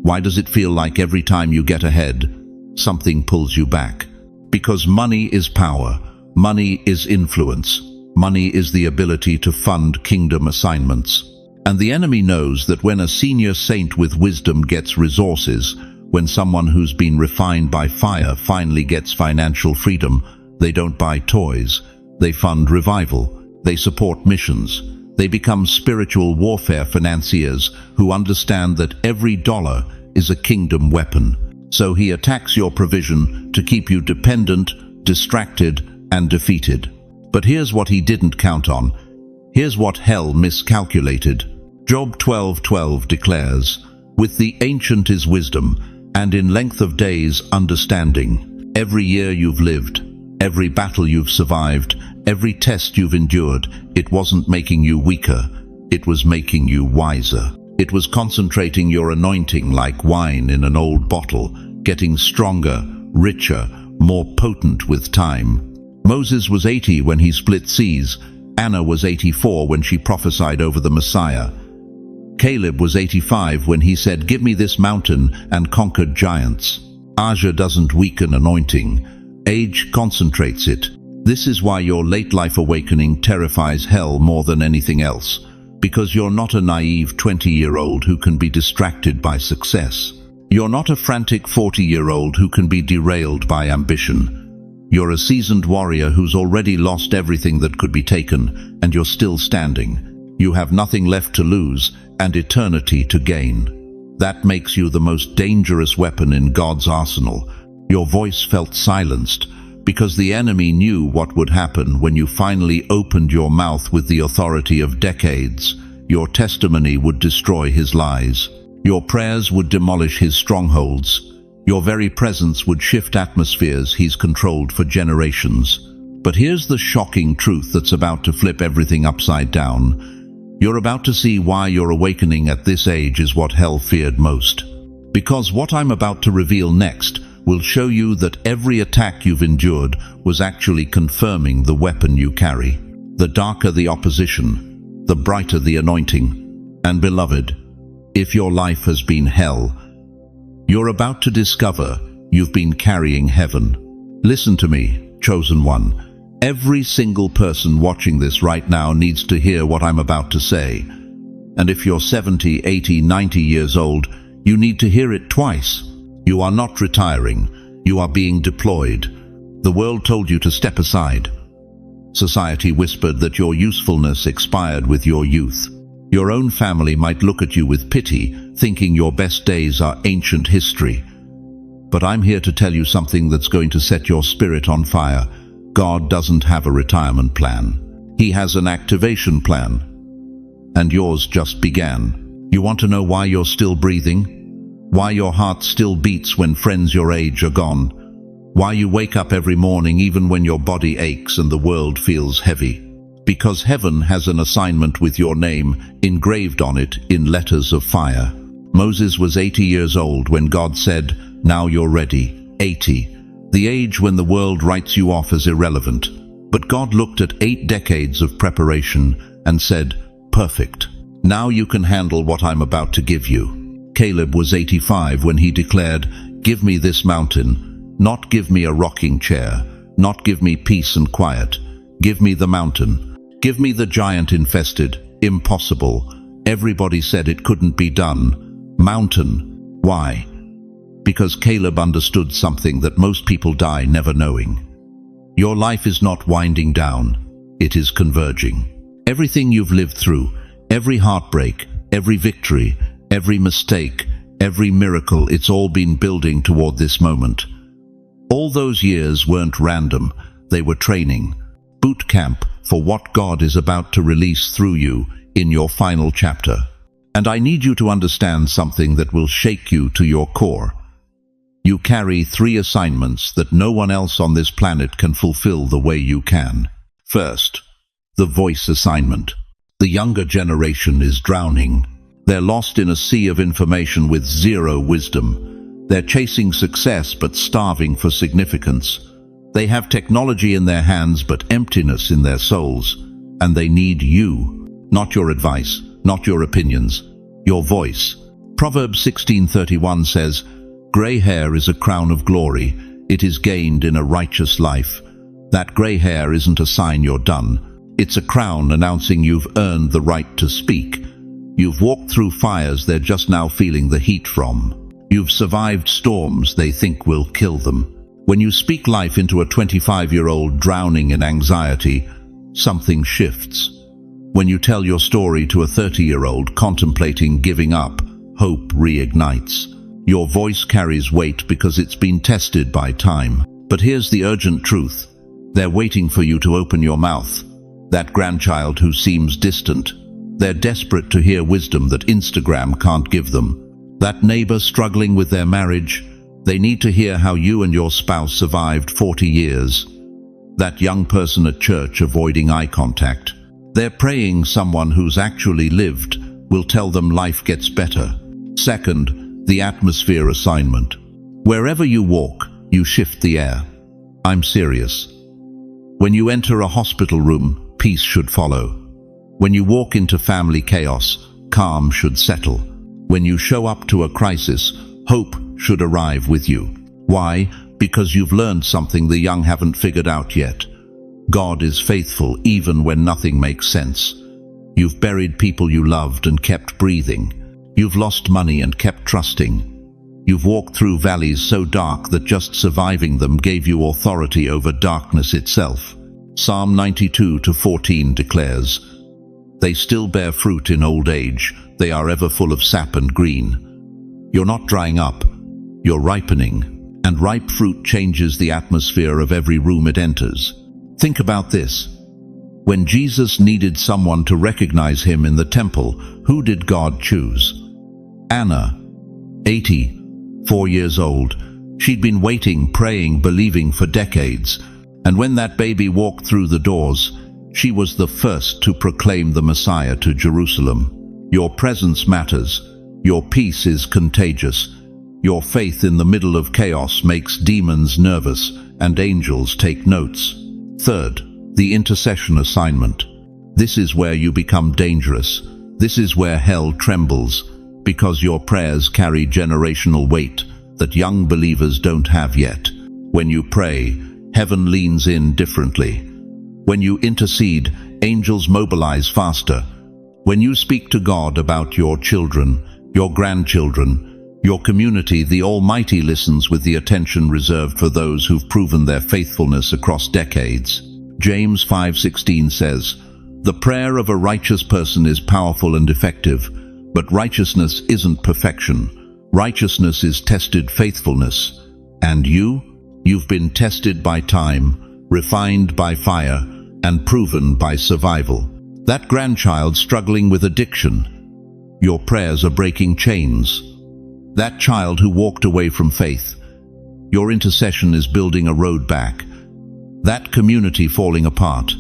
Why does it feel like every time you get ahead, something pulls you back? Because money is power. Money is influence. Money is the ability to fund kingdom assignments. And the enemy knows that when a senior saint with wisdom gets resources, when someone who's been refined by fire finally gets financial freedom, they don't buy toys. They fund revival. They support missions. They become spiritual warfare financiers who understand that every dollar is a kingdom weapon. So he attacks your provision to keep you dependent, distracted, and defeated. But here's what he didn't count on. Here's what hell miscalculated. Job 12:12 declares, "With the ancient is wisdom, and in length of days understanding." Every year you've lived, every battle you've survived, every test you've endured, it wasn't making you weaker, it was making you wiser. It was concentrating your anointing like wine in an old bottle, getting stronger, richer, more potent with time. Moses was 80 when he split seas. Anna was 84 when she prophesied over the Messiah. Caleb was 85 when he said, "Give me this mountain," and conquered giants. Age doesn't weaken anointing. Age concentrates it. This is why your late life awakening terrifies hell more than anything else. Because you're not a naive 20-year-old who can be distracted by success. You're not a frantic 40-year-old who can be derailed by ambition. You're a seasoned warrior who's already lost everything that could be taken, and you're still standing. You have nothing left to lose and eternity to gain. That makes you the most dangerous weapon in God's arsenal. Your voice felt silenced because the enemy knew what would happen when you finally opened your mouth with the authority of decades. Your testimony would destroy his lies. Your prayers would demolish his strongholds. Your very presence would shift atmospheres he's controlled for generations. But here's the shocking truth that's about to flip everything upside down. You're about to see why your awakening at this age is what hell feared most. Because what I'm about to reveal next will show you that every attack you've endured was actually confirming the weapon you carry. The darker the opposition, the brighter the anointing. And beloved, if your life has been hell, you're about to discover you've been carrying heaven. Listen to me, chosen one. Every single person watching this right now needs to hear what I'm about to say. And if you're 70, 80, 90 years old, you need to hear it twice. You are not retiring. You are being deployed. The world told you to step aside. Society whispered that your usefulness expired with your youth. Your own family might look at you with pity, thinking your best days are ancient history. But I'm here to tell you something that's going to set your spirit on fire. God doesn't have a retirement plan. He has an activation plan. And yours just began. You want to know why you're still breathing? Why your heart still beats when friends your age are gone? Why you wake up every morning even when your body aches and the world feels heavy. Because heaven has an assignment with your name engraved on it in letters of fire. Moses was 80 years old when God said, "Now you're ready." 80. The age when the world writes you off as irrelevant. But God looked at 8 decades of preparation and said, "Perfect. Now you can handle what I'm about to give you." Caleb was 85 when he declared, "Give me this mountain. Not give me a rocking chair. Not give me peace and quiet. Give me the mountain. Give me the giant-infested, impossible. Everybody said it couldn't be done. Mountain." Why? Because Caleb understood something that most people die never knowing. Your life is not winding down. It is converging. Everything you've lived through, every heartbreak, every victory, every mistake, every miracle, it's all been building toward this moment. All those years weren't random. They were training. Boot camp for what God is about to release through you in your final chapter. And I need you to understand something that will shake you to your core. You carry 3 assignments that no one else on this planet can fulfill the way you can. First, the voice assignment. The younger generation is drowning. They're lost in a sea of information with zero wisdom. They're chasing success but starving for significance. They have technology in their hands but emptiness in their souls. And they need you. Not your advice, not your opinions, your voice. Proverbs 16:31 says, "Gray hair is a crown of glory. It is gained in a righteous life." That gray hair isn't a sign you're done. It's a crown announcing you've earned the right to speak. You've walked through fires they're just now feeling the heat from. You've survived storms they think will kill them. When you speak life into a 25-year-old drowning in anxiety, something shifts. When you tell your story to a 30-year-old contemplating giving up, hope reignites. Your voice carries weight because it's been tested by time. But here's the urgent truth. They're waiting for you to open your mouth. That grandchild who seems distant. They're desperate to hear wisdom that Instagram can't give them. That neighbor struggling with their marriage. They need to hear how you and your spouse survived 40 years. That young person at church avoiding eye contact. They're praying someone who's actually lived will tell them life gets better. Second, the atmosphere assignment. Wherever you walk, you shift the air. I'm serious. When you enter a hospital room, peace should follow. When you walk into family chaos, calm should settle. When you show up to a crisis, hope should arrive with you. Why? Because you've learned something the young haven't figured out yet. God is faithful even when nothing makes sense. You've buried people you loved and kept breathing. You've lost money and kept trusting. You've walked through valleys so dark that just surviving them gave you authority over darkness itself. Psalm 92:14 declares, "They still bear fruit in old age. They are ever full of sap and green." You're not drying up. You're ripening. And ripe fruit changes the atmosphere of every room it enters. Think about this. When Jesus needed someone to recognize him in the temple, who did God choose? Anna, 84 years old. She'd been waiting, praying, believing for decades. And when that baby walked through the doors, she was the first to proclaim the Messiah to Jerusalem. Your presence matters. Your peace is contagious. Your faith in the middle of chaos makes demons nervous and angels take notes. Third, the intercession assignment. This is where you become dangerous. This is where hell trembles, because your prayers carry generational weight that young believers don't have yet. When you pray, heaven leans in differently. When you intercede, angels mobilize faster. When you speak to God about your children, your grandchildren, your community, the Almighty listens with the attention reserved for those who've proven their faithfulness across decades. James 5:16 says, "The prayer of a righteous person is powerful and effective, but righteousness isn't perfection. Righteousness is tested faithfulness. And you've been tested by time, refined by fire, and proven by survival." That grandchild struggling with addiction, your prayers are breaking chains. That child who walked away from faith, Your intercession is building a road back. That community falling apart.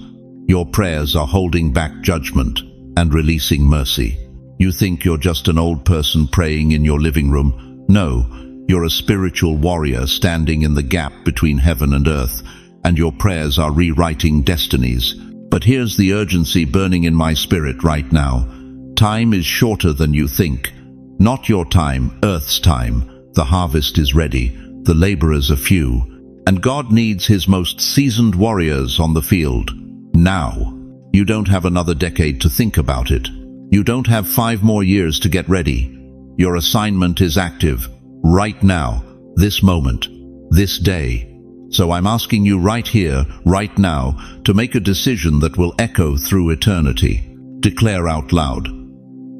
Your prayers are holding back judgment and releasing mercy. You think you're just an old person praying in your living room. No, you're a spiritual warrior standing in the gap between heaven and earth, and your prayers are rewriting destinies. But here's the urgency burning in my spirit right now. Time is shorter than you think. Not your time, Earth's time. The harvest is ready. The laborers are few. And God needs his most seasoned warriors on the field. Now. You don't have another decade to think about it. You don't have 5 more years to get ready. Your assignment is active. Right now. This moment. This day. So I'm asking you right here, right now, to make a decision that will echo through eternity. Declare out loud.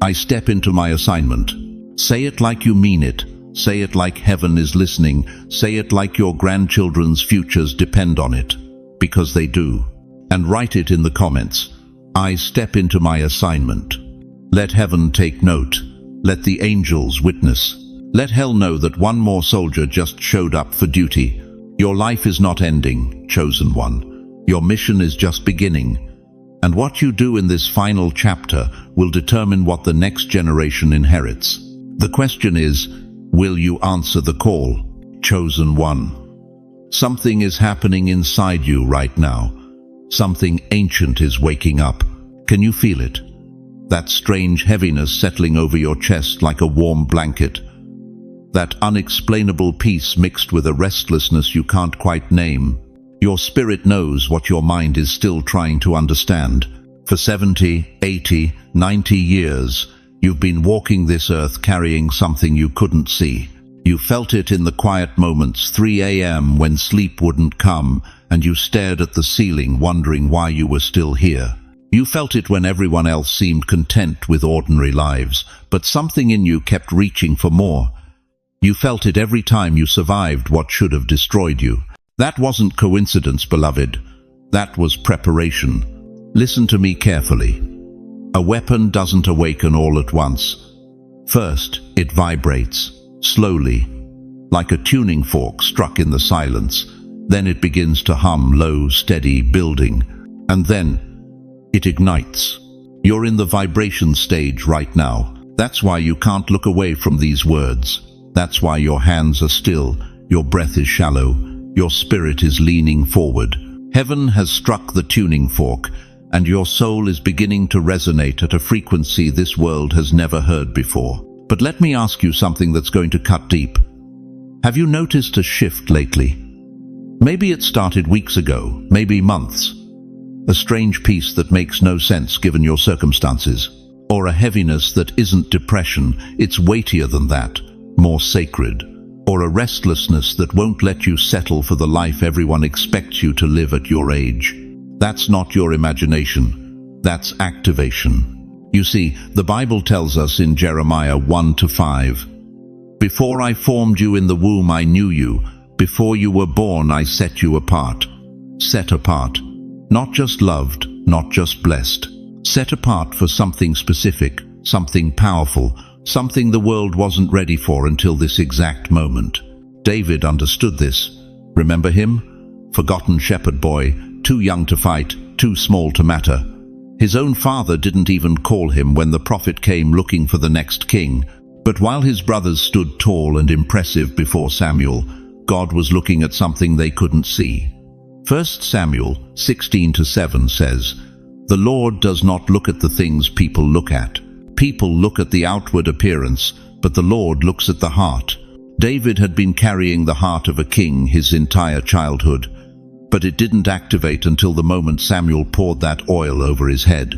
I step into my assignment. Say it like you mean it. Say it like heaven is listening. Say it like your grandchildren's futures depend on it. Because they do. And write it in the comments. I step into my assignment. Let heaven take note. Let the angels witness. Let hell know that one more soldier just showed up for duty. Your life is not ending, chosen one. Your mission is just beginning. And what you do in this final chapter will determine what the next generation inherits. The question is, will you answer the call, chosen one? Something is happening inside you right now. Something ancient is waking up. Can you feel it? That strange heaviness settling over your chest like a warm blanket. That unexplainable peace mixed with a restlessness you can't quite name. Your spirit knows what your mind is still trying to understand. For 70, 80, 90 years, you've been walking this earth carrying something you couldn't see. You felt it in the quiet moments, 3 a.m. when sleep wouldn't come, and you stared at the ceiling wondering why you were still here. You felt it when everyone else seemed content with ordinary lives, but something in you kept reaching for more. You felt it every time you survived what should have destroyed you. That wasn't coincidence, beloved. That was preparation. Listen to me carefully. A weapon doesn't awaken all at once. First, it vibrates, slowly, like a tuning fork struck in the silence. Then it begins to hum, low, steady, building. And then it ignites. You're in the vibration stage right now. That's why you can't look away from these words. That's why your hands are still, your breath is shallow, your spirit is leaning forward. Heaven has struck the tuning fork, and your soul is beginning to resonate at a frequency this world has never heard before. But let me ask you something that's going to cut deep. Have you noticed a shift lately? Maybe it started weeks ago, maybe months. A strange peace that makes no sense given your circumstances. Or a heaviness that isn't depression, it's weightier than that, more sacred. Or a restlessness that won't let you settle for the life everyone expects you to live at your age. That's not your imagination. That's activation. You see, the Bible tells us in Jeremiah 1-5, "Before I formed you in the womb I knew you. Before you were born I set you apart." Set apart. Not just loved, not just blessed. Set apart for something specific, something powerful, something the world wasn't ready for until this exact moment. David understood this. Remember him? Forgotten shepherd boy, too young to fight, too small to matter. His own father didn't even call him when the prophet came looking for the next king. But while his brothers stood tall and impressive before Samuel, God was looking at something they couldn't see. 1 Samuel 16-7 says, "The Lord does not look at the things people look at. People look at the outward appearance, but the Lord looks at the heart." David had been carrying the heart of a king his entire childhood, but it didn't activate until the moment Samuel poured that oil over his head.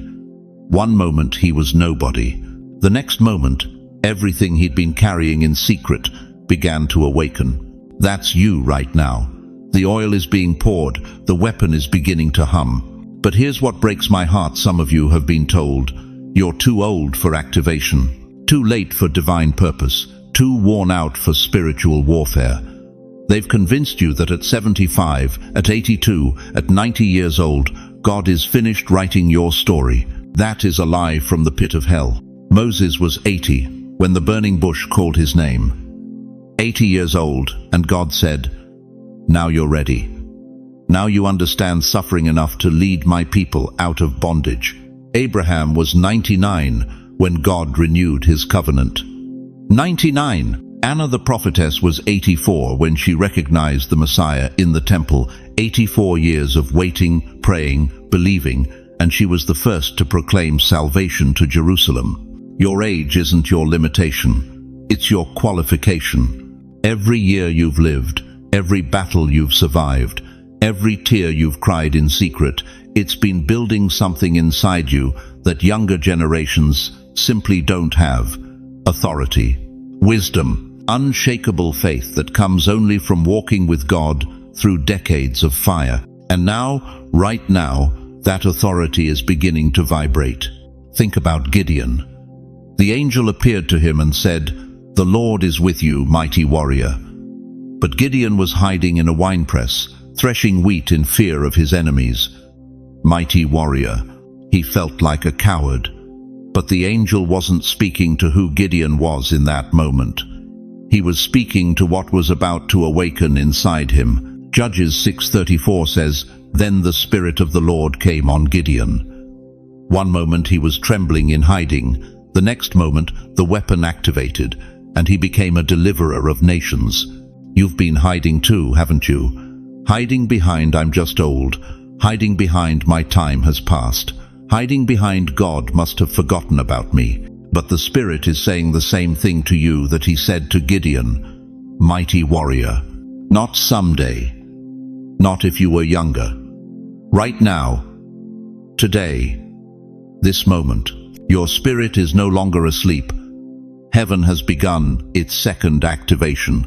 One moment he was nobody. The next moment, everything he'd been carrying in secret began to awaken. That's you right now. The oil is being poured, the weapon is beginning to hum. But here's what breaks my heart. Some of you have been told, you're too old for activation, too late for divine purpose, too worn out for spiritual warfare. They've convinced you that at 75, at 82, at 90 years old, God is finished writing your story. That is a lie from the pit of hell. Moses was 80 when the burning bush called his name. 80 years old, and God said, Now you're ready. Now you understand suffering enough to lead my people out of bondage. Abraham was 99 when God renewed his covenant. 99. Anna the prophetess was 84 when she recognized the Messiah in the temple. 84 years of waiting, praying, believing, and she was the first to proclaim salvation to Jerusalem. Your age isn't your limitation. It's your qualification. Every year you've lived, every battle you've survived, every tear you've cried in secret, it's been building something inside you that younger generations simply don't have. Authority, wisdom, unshakable faith that comes only from walking with God through decades of fire. And now, right now, that authority is beginning to vibrate. Think about Gideon. The angel appeared to him and said, "The Lord is with you, mighty warrior." But Gideon was hiding in a winepress, threshing wheat in fear of his enemies. Mighty warrior. He felt like a coward. But the angel wasn't speaking to who Gideon was in that moment. He was speaking to what was about to awaken inside him. Judges 6:34 says, "Then the Spirit of the Lord came on Gideon." One moment he was trembling in hiding. The next moment, the weapon activated, and he became a deliverer of nations. You've been hiding too, haven't you? Hiding behind "I'm just old," hiding behind "my time has passed," hiding behind "God must have forgotten about me." But the Spirit is saying the same thing to you that he said to Gideon. Mighty warrior. Not someday. Not if you were younger. Right now. Today. This moment. Your spirit is no longer asleep. Heaven has begun its second activation.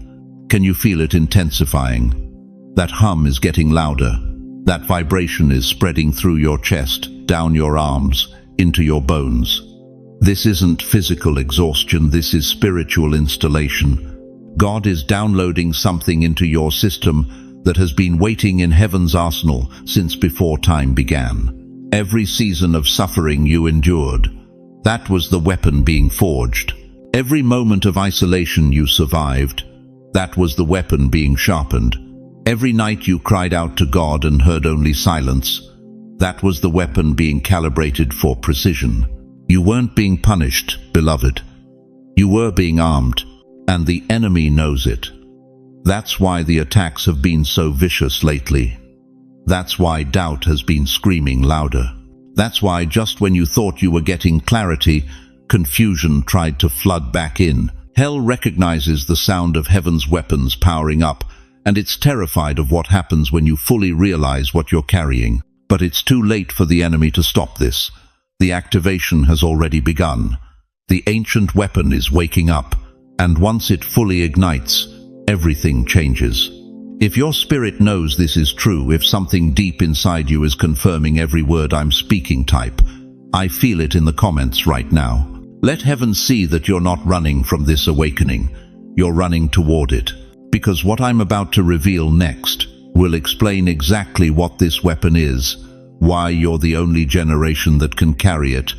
Can you feel it intensifying? That hum is getting louder. That vibration is spreading through your chest, down your arms, into your bones. This isn't physical exhaustion, this is spiritual installation. God is downloading something into your system that has been waiting in heaven's arsenal since before time began. Every season of suffering you endured, that was the weapon being forged. Every moment of isolation you survived, that was the weapon being sharpened. Every night you cried out to God and heard only silence, that was the weapon being calibrated for precision. You weren't being punished, beloved. You were being armed, and the enemy knows it. That's why the attacks have been so vicious lately. That's why doubt has been screaming louder. That's why just when you thought you were getting clarity, confusion tried to flood back in. Hell recognizes the sound of heaven's weapons powering up, and it's terrified of what happens when you fully realize what you're carrying. But it's too late for the enemy to stop this. The activation has already begun. The ancient weapon is waking up, and once it fully ignites, everything changes. If your spirit knows this is true, if something deep inside you is confirming every word I'm speaking, type, "I feel it" in the comments right now. Let heaven see that you're not running from this awakening. You're running toward it. Because what I'm about to reveal next will explain exactly what this weapon is, why you're the only generation that can carry it,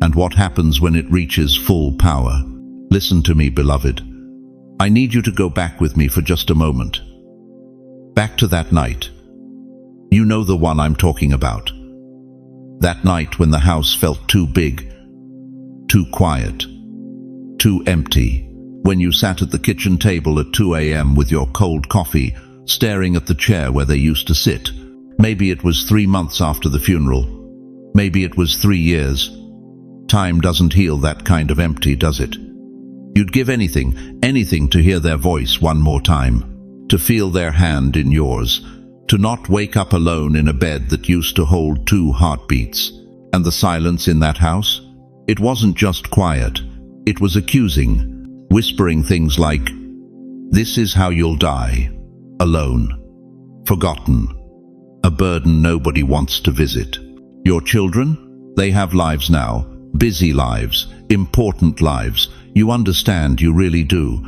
and what happens when it reaches full power. Listen to me, beloved. I need you to go back with me for just a moment. Back to that night. You know the one I'm talking about. That night when the house felt too big, too quiet, too empty. When you sat at the kitchen table at 2 a.m. with your cold coffee, staring at the chair where they used to sit. Maybe it was 3 months after the funeral. Maybe it was 3 years. Time doesn't heal that kind of empty, does it? You'd give anything to hear their voice one more time, to feel their hand in yours, to not wake up alone in a bed that used to hold 2 heartbeats. And the silence in that house? It wasn't just quiet. It was accusing, whispering things like, "This is how you'll die. Alone. Forgotten. A burden nobody wants to visit." Your children? They have lives now. Busy lives. Important lives. You understand, you really do.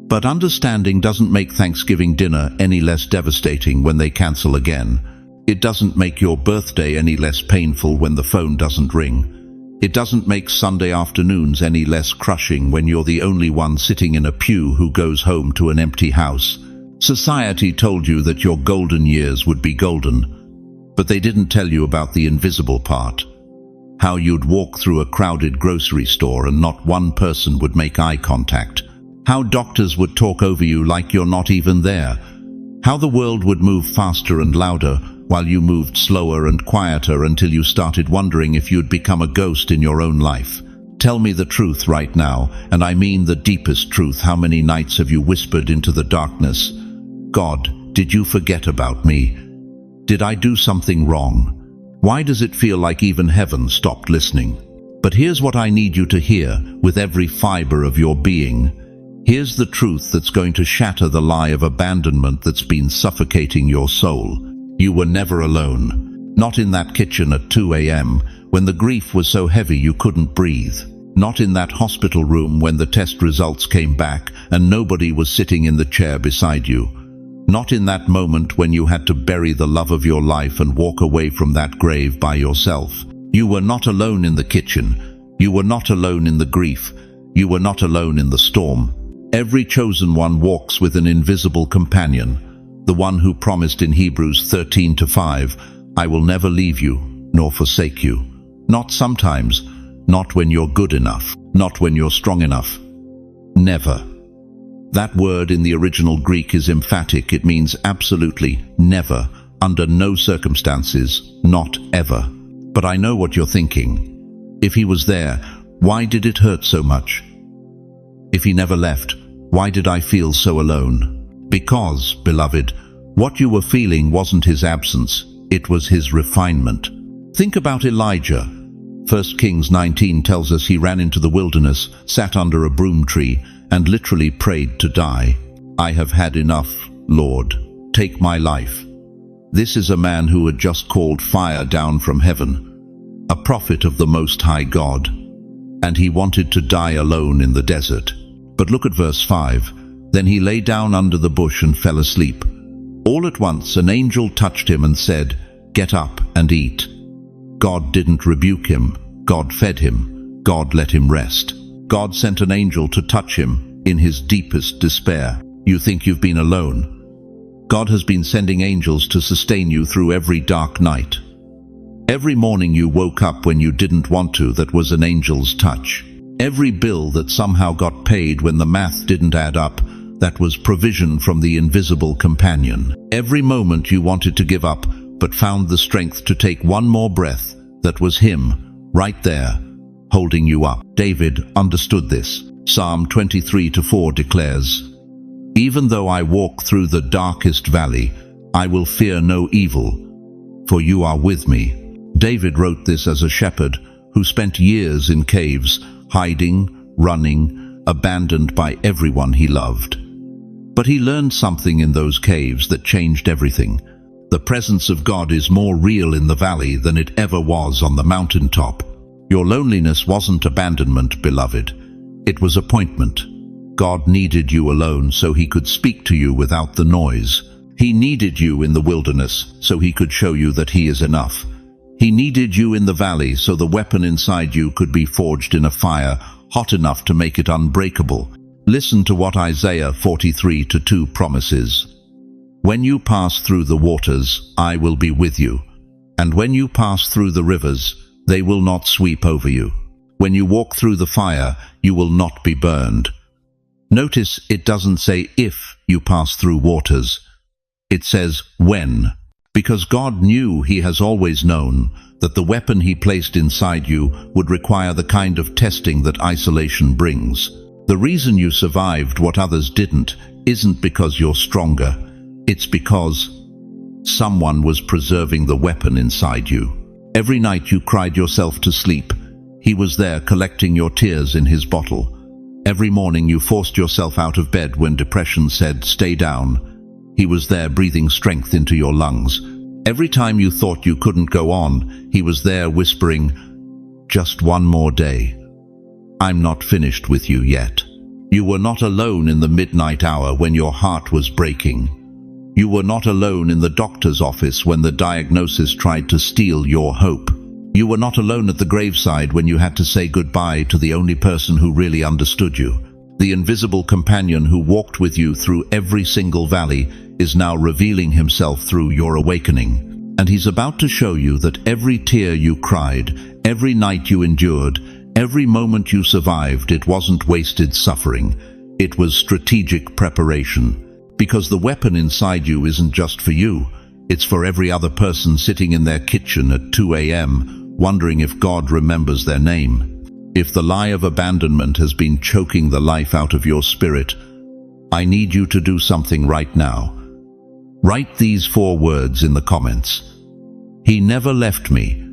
But understanding doesn't make Thanksgiving dinner any less devastating when they cancel again. It doesn't make your birthday any less painful when the phone doesn't ring. It doesn't make Sunday afternoons any less crushing when you're the only one sitting in a pew who goes home to an empty house. Society told you that your golden years would be golden, but they didn't tell you about the invisible part. How you'd walk through a crowded grocery store and not one person would make eye contact. How doctors would talk over you like you're not even there. How the world would move faster and louder while you moved slower and quieter until you started wondering if you'd become a ghost in your own life. Tell me the truth right now, and I mean the deepest truth. How many nights have you whispered into the darkness, "God, did you forget about me? Did I do something wrong? Why does it feel like even heaven stopped listening?" But here's what I need you to hear with every fiber of your being. Here's the truth that's going to shatter the lie of abandonment that's been suffocating your soul. You were never alone. Not in that kitchen at 2 a.m. when the grief was so heavy you couldn't breathe. Not in that hospital room when the test results came back and nobody was sitting in the chair beside you. Not in that moment when you had to bury the love of your life and walk away from that grave by yourself. You were not alone in the kitchen. You were not alone in the grief. You were not alone in the storm. Every chosen one walks with an invisible companion, the one who promised in Hebrews 13:5, "I will never leave you nor forsake you." Not sometimes, not when you're good enough, not when you're strong enough. Never. That word in the original Greek is emphatic. It means absolutely never, under no circumstances, not ever. But I know what you're thinking. If he was there, why did it hurt so much? If he never left, why did I feel so alone? Because, beloved, what you were feeling wasn't his absence, it was his refinement. Think about Elijah. 1 Kings 19 tells us he ran into the wilderness, sat under a broom tree, and literally prayed to die. "I have had enough, Lord. Take my life." This is a man who had just called fire down from heaven, a prophet of the Most High God, and he wanted to die alone in the desert. But look at verse 5. Then he lay down under the bush and fell asleep. All at once an angel touched him and said, "Get up and eat." God didn't rebuke him. God fed him. God let him rest. God sent an angel to touch him in his deepest despair. You think you've been alone? God has been sending angels to sustain you through every dark night. Every morning you woke up when you didn't want to, that was an angel's touch. Every bill that somehow got paid when the math didn't add up, that was provision from the invisible companion. Every moment you wanted to give up, but found the strength to take one more breath, that was him, right there, holding you up. David understood this. Psalm 23:4 declares, "Even though I walk through the darkest valley, I will fear no evil, for you are with me." David wrote this as a shepherd who spent years in caves, hiding, running, abandoned by everyone he loved. But he learned something in those caves that changed everything. The presence of God is more real in the valley than it ever was on the mountaintop. Your loneliness wasn't abandonment, beloved. It was appointment. God needed you alone so he could speak to you without the noise. He needed you in the wilderness so he could show you that he is enough. He needed you in the valley so the weapon inside you could be forged in a fire hot enough to make it unbreakable. Listen to what Isaiah 43:2 promises. "When you pass through the waters, I will be with you. And when you pass through the rivers, they will not sweep over you. When you walk through the fire, you will not be burned." Notice it doesn't say if you pass through waters. It says when. Because God knew, he has always known, that the weapon he placed inside you would require the kind of testing that isolation brings. The reason you survived what others didn't isn't because you're stronger. It's because someone was preserving the weapon inside you. Every night you cried yourself to sleep, he was there collecting your tears in his bottle. Every morning you forced yourself out of bed when depression said, "Stay down." He was there breathing strength into your lungs. Every time you thought you couldn't go on, he was there whispering, "Just one more day. I'm not finished with you yet." You were not alone in the midnight hour when your heart was breaking. You were not alone in the doctor's office when the diagnosis tried to steal your hope. You were not alone at the graveside when you had to say goodbye to the only person who really understood you. The invisible companion who walked with you through every single valley is now revealing himself through your awakening. And he's about to show you that every tear you cried, every night you endured, every moment you survived, it wasn't wasted suffering. It was strategic preparation. Because the weapon inside you isn't just for you. It's for every other person sitting in their kitchen at 2 a.m., wondering if God remembers their name. If the lie of abandonment has been choking the life out of your spirit, I need you to do something right now. Write these 4 words in the comments. He never left me.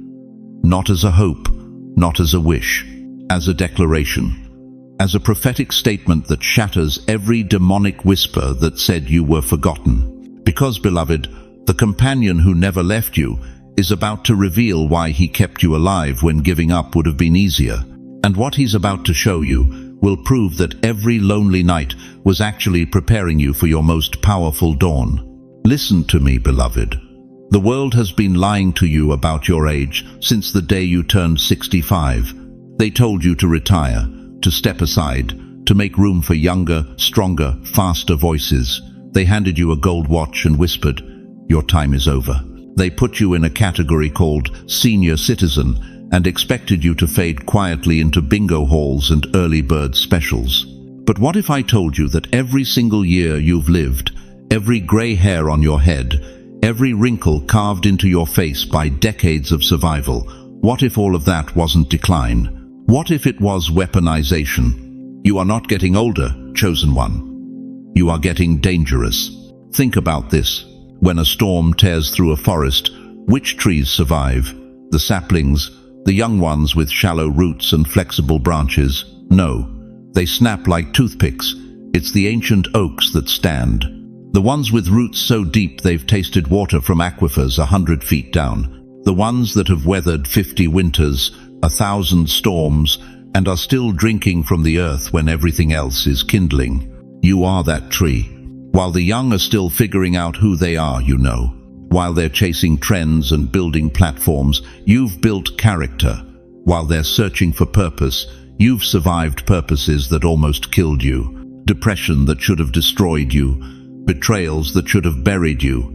Not as a hope, not as a wish, as a declaration. As a prophetic statement that shatters every demonic whisper that said you were forgotten. Because, beloved, the companion who never left you is about to reveal why he kept you alive when giving up would have been easier. And what he's about to show you will prove that every lonely night was actually preparing you for your most powerful dawn. Listen to me, beloved. The world has been lying to you about your age since the day you turned 65. They told you to retire, to step aside, to make room for younger, stronger, faster voices. They handed you a gold watch and whispered, "Your time is over." They put you in a category called senior citizen and expected you to fade quietly into bingo halls and early bird specials. But what if I told you that every single year you've lived, every gray hair on your head, every wrinkle carved into your face by decades of survival, what if all of that wasn't decline? What if it was weaponization? You are not getting older, chosen one. You are getting dangerous. Think about this. When a storm tears through a forest, which trees survive? The saplings, the young ones with shallow roots and flexible branches? No, they snap like toothpicks. It's the ancient oaks that stand. The ones with roots so deep they've tasted water from aquifers 100 feet down. The ones that have weathered 50 winters, 1,000 storms, and are still drinking from the earth when everything else is kindling. You are that tree. While the young are still figuring out who they are, you know. While they're chasing trends and building platforms, you've built character. While they're searching for purpose, you've survived purposes that almost killed you. Depression that should have destroyed you. Betrayals that should have buried you.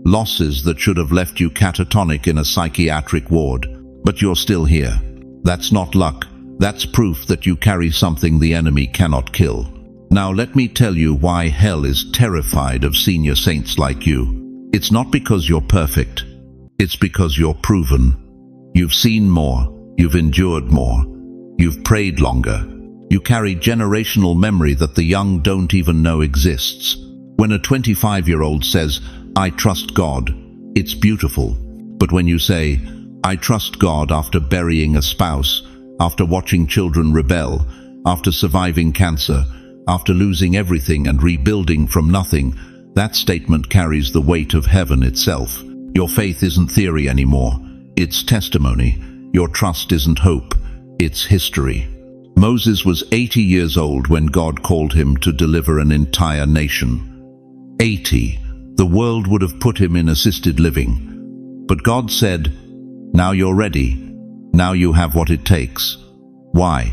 Losses that should have left you catatonic in a psychiatric ward. But you're still here. That's not luck. That's proof that you carry something the enemy cannot kill. Now let me tell you why hell is terrified of senior saints like you. It's not because you're perfect. It's because you're proven. You've seen more. You've endured more. You've prayed longer. You carry generational memory that the young don't even know exists. When a 25-year-old says, "I trust God," it's beautiful. But when you say, "I trust God," after burying a spouse, after watching children rebel, after surviving cancer, after losing everything and rebuilding from nothing, that statement carries the weight of heaven itself. Your faith isn't theory anymore. It's testimony. Your trust isn't hope. It's history. Moses was 80 years old when God called him to deliver an entire nation. 80. The world would have put him in assisted living. But God said, "Now you're ready. Now you have what it takes." Why?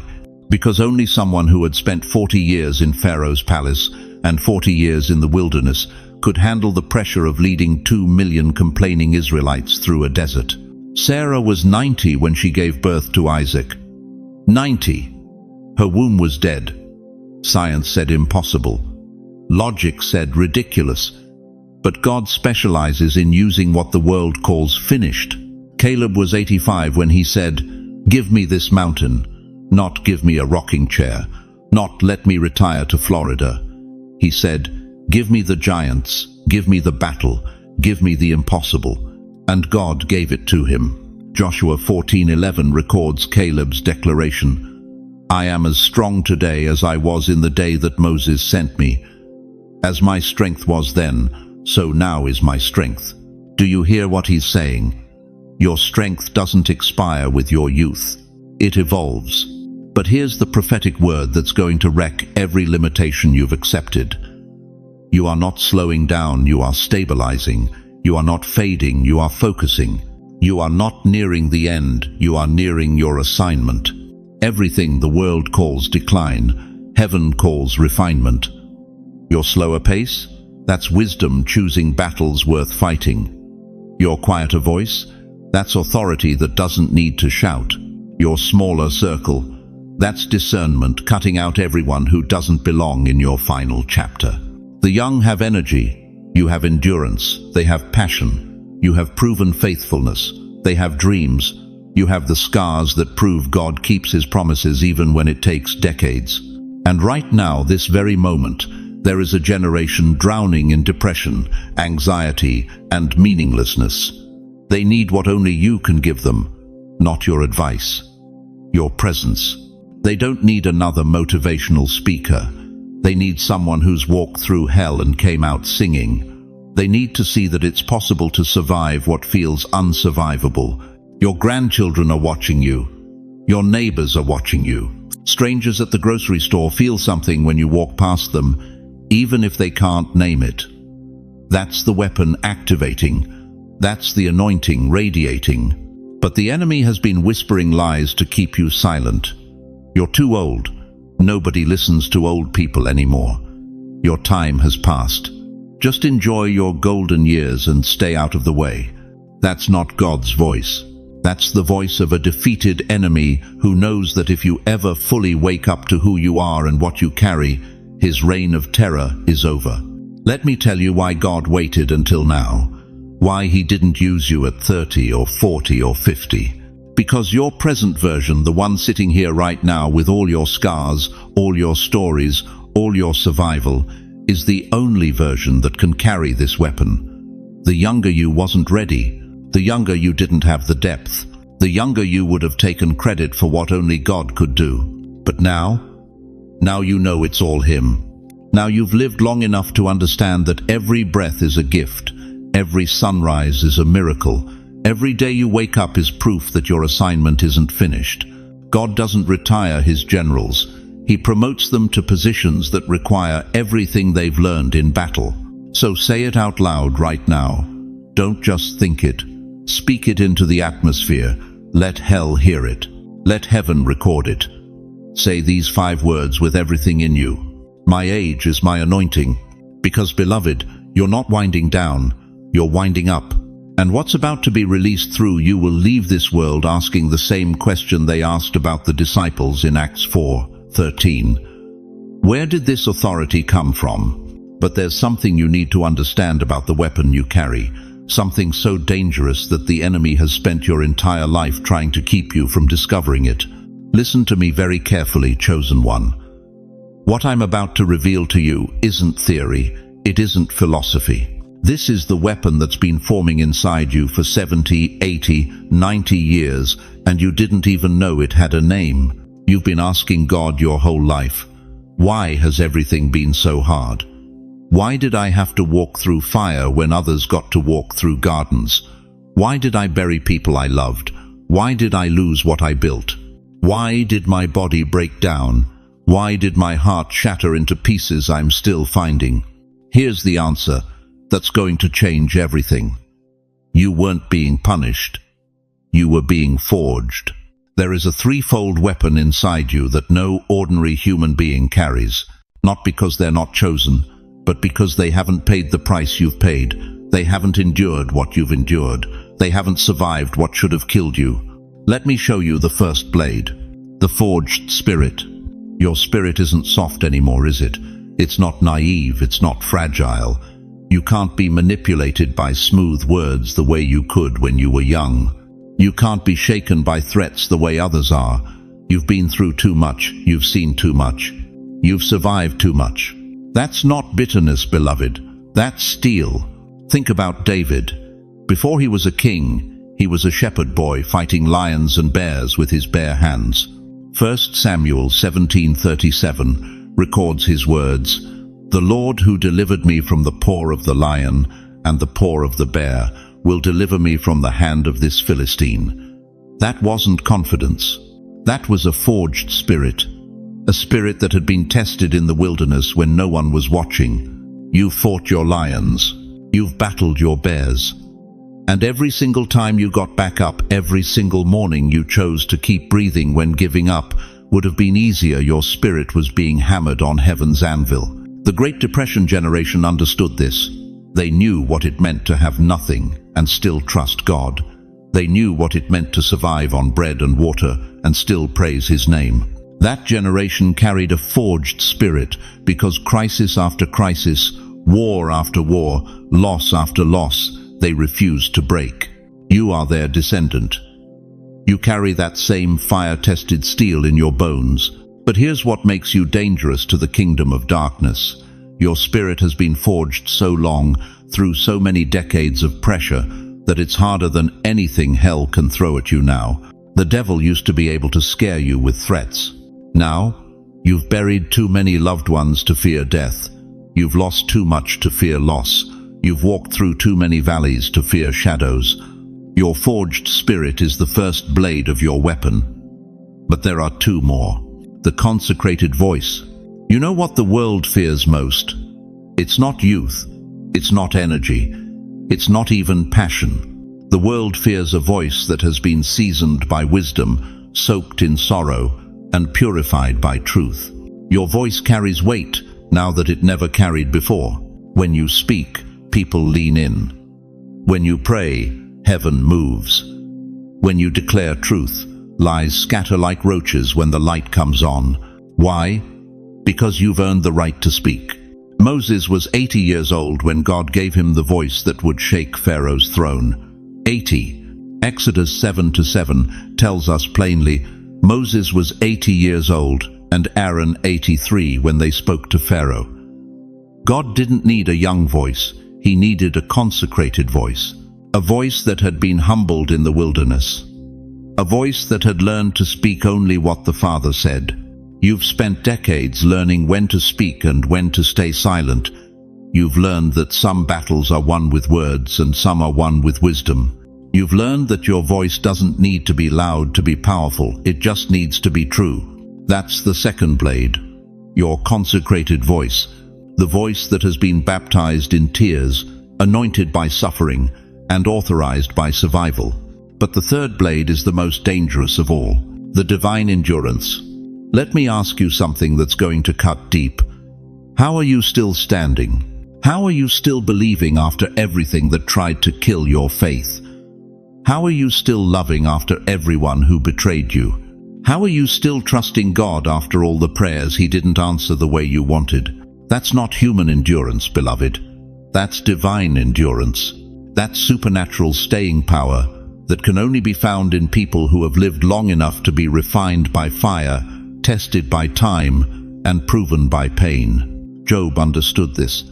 Because only someone who had spent 40 years in Pharaoh's palace and 40 years in the wilderness could handle the pressure of leading 2 million complaining Israelites through a desert. Sarah was 90 when she gave birth to Isaac. 90. Her womb was dead. Science said impossible. Logic said ridiculous. But God specializes in using what the world calls finished. Caleb was 85 when he said, "Give me this mountain," not "give me a rocking chair," not "let me retire to Florida." He said, "Give me the giants, give me the battle, give me the impossible." And God gave it to him. Joshua 14:11 records Caleb's declaration, "I am as strong today as I was in the day that Moses sent me. As my strength was then, so now is my strength." Do you hear what he's saying? Your strength doesn't expire with your youth. It evolves. But here's the prophetic word that's going to wreck every limitation you've accepted. You are not slowing down, you are stabilizing. You are not fading, you are focusing. You are not nearing the end, you are nearing your assignment. Everything the world calls decline Heaven calls refinement. Your slower pace? That's wisdom choosing battles worth fighting. Your quieter voice? That's authority that doesn't need to shout. Your smaller circle? That's discernment cutting out everyone who doesn't belong in your final chapter. The young have energy. You have endurance. They have passion. You have proven faithfulness. They have dreams. You have the scars that prove God keeps his promises even when it takes decades. And right now, this very moment, there is a generation drowning in depression, anxiety, and meaninglessness. They need what only you can give them, not your advice, your presence. They don't need another motivational speaker. They need someone who's walked through hell and came out singing. They need to see that it's possible to survive what feels unsurvivable. Your grandchildren are watching you. Your neighbors are watching you. Strangers at the grocery store feel something when you walk past them, even if they can't name it. That's the weapon activating. That's the anointing radiating. But the enemy has been whispering lies to keep you silent. You're too old. Nobody listens to old people anymore. Your time has passed. Just enjoy your golden years and stay out of the way. That's not God's voice. That's the voice of a defeated enemy who knows that if you ever fully wake up to who you are and what you carry, his reign of terror is over. Let me tell you why God waited until now. Why he didn't use you at 30 or 40 or 50. Because your present version, the one sitting here right now with all your scars, all your stories, all your survival, is the only version that can carry this weapon. The younger you wasn't ready. The younger you didn't have the depth. The younger you would have taken credit for what only God could do. But now you know it's all him. Now you've lived long enough to understand that every breath is a gift. Every sunrise is a miracle. Every day you wake up is proof that your assignment isn't finished. God doesn't retire his generals. He promotes them to positions that require everything they've learned in battle. So say it out loud right now. Don't just think it. Speak it into the atmosphere. Let hell hear it. Let heaven record it. Say these 5 words with everything in you. My age is my anointing. Because, beloved, you're not winding down, you're winding up. And what's about to be released through you will leave this world asking the same question they asked about the disciples in Acts 4:13. Where did this authority come from? But there's something you need to understand about the weapon you carry. Something so dangerous that the enemy has spent your entire life trying to keep you from discovering it. Listen to me very carefully, chosen one. What I'm about to reveal to you isn't theory, it isn't philosophy. This is the weapon that's been forming inside you for 70, 80, 90 years, and you didn't even know it had a name. You've been asking God your whole life, why has everything been so hard? Why did I have to walk through fire when others got to walk through gardens? Why did I bury people I loved? Why did I lose what I built? Why did my body break down? Why did my heart shatter into pieces I'm still finding? Here's the answer that's going to change everything. You weren't being punished. You were being forged. There is a 3-fold weapon inside you that no ordinary human being carries. Not because they're not chosen, but because they haven't paid the price you've paid. They haven't endured what you've endured. They haven't survived what should have killed you. Let me show you the first blade. The forged spirit. Your spirit isn't soft anymore, is it? It's not naive, it's not fragile. You can't be manipulated by smooth words the way you could when you were young. You can't be shaken by threats the way others are. You've been through too much, you've seen too much. You've survived too much. That's not bitterness, beloved. That's steel. Think about David. Before he was a king, he was a shepherd boy fighting lions and bears with his bare hands. 1 Samuel 17:37 records his words, "The Lord who delivered me from the paw of the lion and the paw of the bear will deliver me from the hand of this Philistine." That wasn't confidence. That was a forged spirit. A spirit that had been tested in the wilderness when no one was watching. You fought your lions. You've battled your bears. And every single time you got back up, every single morning you chose to keep breathing when giving up would have been easier. Your spirit was being hammered on heaven's anvil. The Great Depression generation understood this. They knew what it meant to have nothing and still trust God. They knew what it meant to survive on bread and water and still praise His name. That generation carried a forged spirit because crisis after crisis, war after war, loss after loss, they refused to break. You are their descendant. You carry that same fire-tested steel in your bones. But here's what makes you dangerous to the kingdom of darkness. Your spirit has been forged so long, through so many decades of pressure, that it's harder than anything hell can throw at you now. The devil used to be able to scare you with threats. Now, you've buried too many loved ones to fear death. You've lost too much to fear loss. You've walked through too many valleys to fear shadows. Your forged spirit is the first blade of your weapon. But there are two more. The consecrated voice. You know what the world fears most? It's not youth. It's not energy. It's not even passion. The world fears a voice that has been seasoned by wisdom, soaked in sorrow, and purified by truth. Your voice carries weight now that it never carried before. When you speak, people lean in. When you pray, heaven moves. When you declare truth, lies scatter like roaches when the light comes on. Why? Because you've earned the right to speak. Moses was 80 years old when God gave him the voice that would shake Pharaoh's throne. 80. Exodus 7:7 tells us plainly, Moses was 80 years old and Aaron 83 when they spoke to Pharaoh. God didn't need a young voice. He needed a consecrated voice. A voice that had been humbled in the wilderness. A voice that had learned to speak only what the Father said. You've spent decades learning when to speak and when to stay silent. You've learned that some battles are won with words and some are won with wisdom. You've learned that your voice doesn't need to be loud to be powerful, it just needs to be true. That's the second blade. Your consecrated voice. The voice that has been baptized in tears, anointed by suffering, and authorized by survival. But the third blade is the most dangerous of all. The divine endurance. Let me ask you something that's going to cut deep. How are you still standing? How are you still believing after everything that tried to kill your faith? How are you still loving after everyone who betrayed you? How are you still trusting God after all the prayers He didn't answer the way you wanted? That's not human endurance, beloved. That's divine endurance. That's supernatural staying power that can only be found in people who have lived long enough to be refined by fire, tested by time, and proven by pain. Job understood this.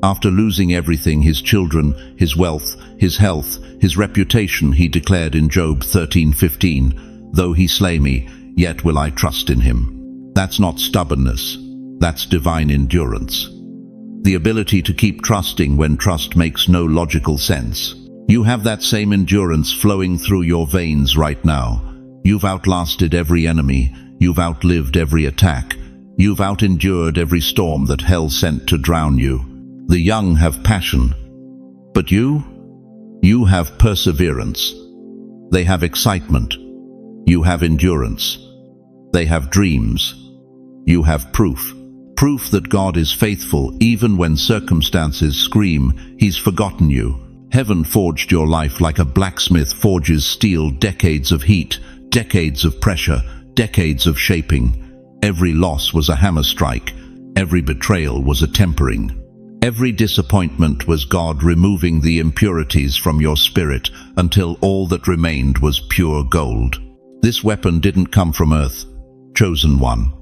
After losing everything, his children, his wealth, his health, his reputation, he declared in Job 13:15, "Though he slay me, yet will I trust in him." That's not stubbornness. That's divine endurance. The ability to keep trusting when trust makes no logical sense. You have that same endurance flowing through your veins right now. You've outlasted every enemy. You've outlived every attack. You've outendured every storm that hell sent to drown you. The young have passion. But you have perseverance. They have excitement. You have endurance. They have dreams. You have proof. Proof that God is faithful even when circumstances scream, He's forgotten you. Heaven forged your life like a blacksmith forges steel. Decades of heat, decades of pressure, decades of shaping. Every loss was a hammer strike. Every betrayal was a tempering. Every disappointment was God removing the impurities from your spirit until all that remained was pure gold. This weapon didn't come from earth. Chosen one.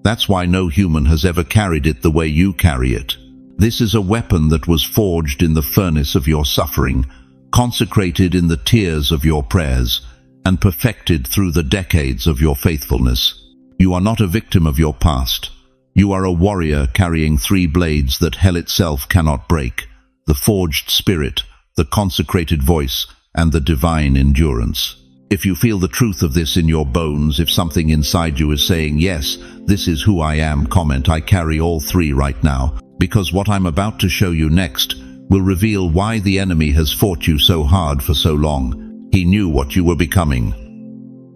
That's why no human has ever carried it the way you carry it. This is a weapon that was forged in the furnace of your suffering, consecrated in the tears of your prayers, and perfected through the decades of your faithfulness. You are not a victim of your past. You are a warrior carrying 3 blades that hell itself cannot break: the forged spirit, the consecrated voice, and the divine endurance. If you feel the truth of this in your bones, if something inside you is saying, "Yes, this is who I am," comment, "I carry all 3 right now," because what I'm about to show you next will reveal why the enemy has fought you so hard for so long. He knew what you were becoming.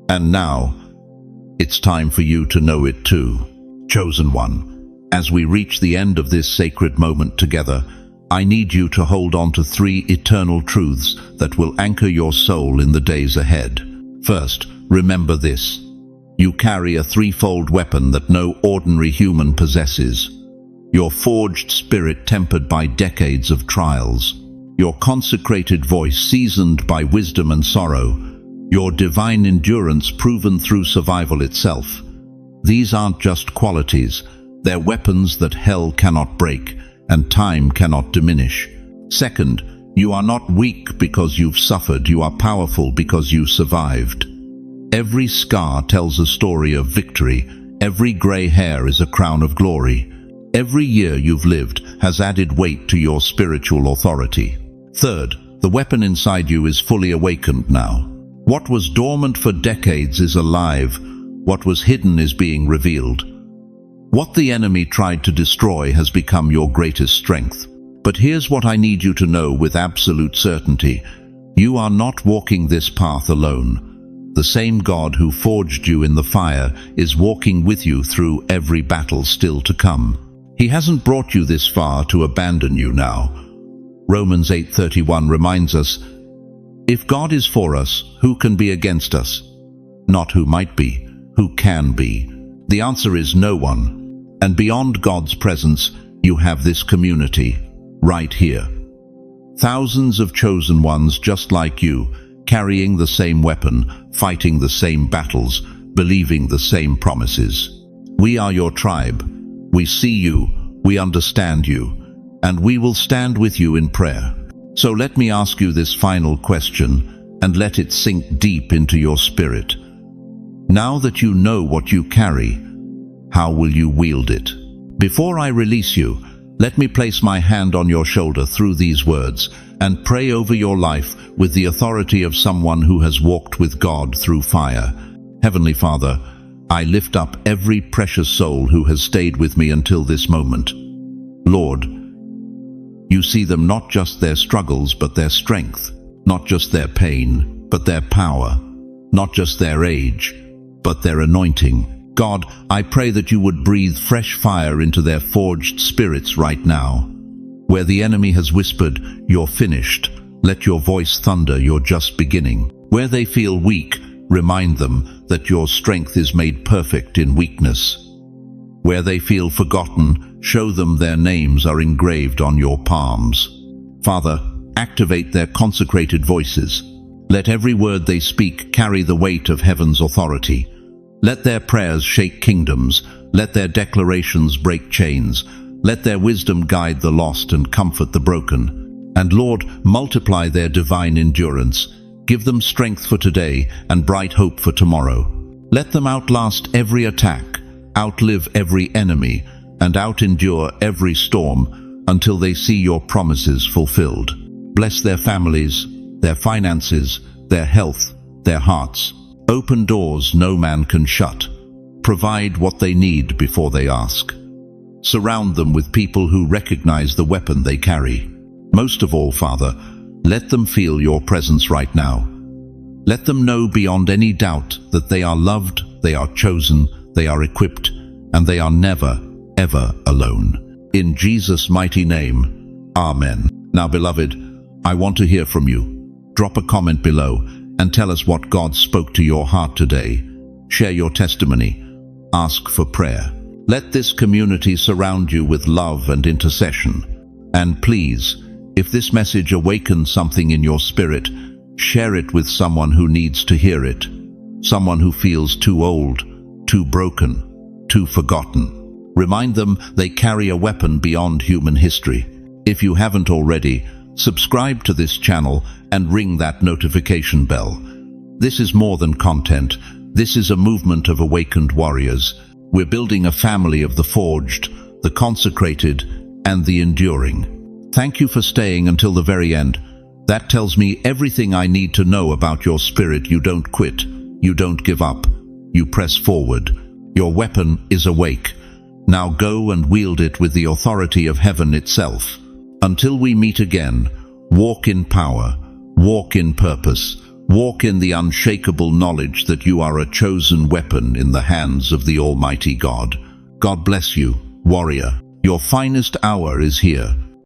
And now, it's time for you to know it too. Chosen one, as we reach the end of this sacred moment together, I need you to hold on to 3 eternal truths that will anchor your soul in the days ahead. First, remember this. You carry a 3-fold weapon that no ordinary human possesses. Your forged spirit tempered by decades of trials. Your consecrated voice seasoned by wisdom and sorrow. Your divine endurance proven through survival itself. These aren't just qualities, they're weapons that hell cannot break and time cannot diminish. Second, you are not weak because you've suffered, you are powerful because you survived. Every scar tells a story of victory, every grey hair is a crown of glory. Every year you've lived has added weight to your spiritual authority. Third, the weapon inside you is fully awakened now. What was dormant for decades is alive. What was hidden is being revealed. What the enemy tried to destroy has become your greatest strength. But here's what I need you to know with absolute certainty. You are not walking this path alone. The same God who forged you in the fire is walking with you through every battle still to come. He hasn't brought you this far to abandon you now. Romans 8:31 reminds us, if God is for us, who can be against us? Not who might be, who can be. The answer is no one. And beyond God's presence, you have this community, right here. Thousands of chosen ones just like you, carrying the same weapon, fighting the same battles, believing the same promises. We are your tribe. We see you, we understand you, and we will stand with you in prayer. So let me ask you this final question, and let it sink deep into your spirit. Now that you know what you carry, how will you wield it? Before I release you, let me place my hand on your shoulder through these words and pray over your life with the authority of someone who has walked with God through fire. Heavenly Father, I lift up every precious soul who has stayed with me until this moment. Lord, you see them, not just their struggles but their strength, not just their pain but their power, not just their age but their anointing. God, I pray that you would breathe fresh fire into their forged spirits right now. Where the enemy has whispered, "You're finished," let your voice thunder, "You're just beginning." Where they feel weak, remind them that your strength is made perfect in weakness. Where they feel forgotten, show them their names are engraved on your palms. Father, activate their consecrated voices. Let every word they speak carry the weight of heaven's authority. Let their prayers shake kingdoms. Let their declarations break chains. Let their wisdom guide the lost and comfort the broken. And Lord, multiply their divine endurance. Give them strength for today and bright hope for tomorrow. Let them outlast every attack, outlive every enemy, and out-endure every storm until they see your promises fulfilled. Bless their families, their finances, their health, their hearts. Open doors no man can shut. Provide what they need before they ask. Surround them with people who recognize the weapon they carry. Most of all, Father, let them feel your presence right now. Let them know beyond any doubt that they are loved, they are chosen, they are equipped, and they are never, ever alone. In Jesus' mighty name, Amen. Now, beloved, I want to hear from you. Drop a comment below and tell us what God spoke to your heart today. Share your testimony. Ask for prayer. Let this community surround you with love and intercession. And please, if this message awakens something in your spirit, share it with someone who needs to hear it. Someone who feels too old, too broken, too forgotten. Remind them they carry a weapon beyond human history. If you haven't already, subscribe to this channel and ring that notification bell. This is more than content. This is a movement of awakened warriors. We're building a family of the forged, the consecrated, and the enduring. Thank you for staying until the very end. That tells me everything I need to know about your spirit. You don't quit. You don't give up. You press forward. Your weapon is awake. Now go and wield it with the authority of heaven itself. Until we meet again, walk in power, walk in purpose, Walk in the unshakable knowledge that you are a chosen weapon in the hands of the Almighty God. God bless you, warrior. Your finest hour is here.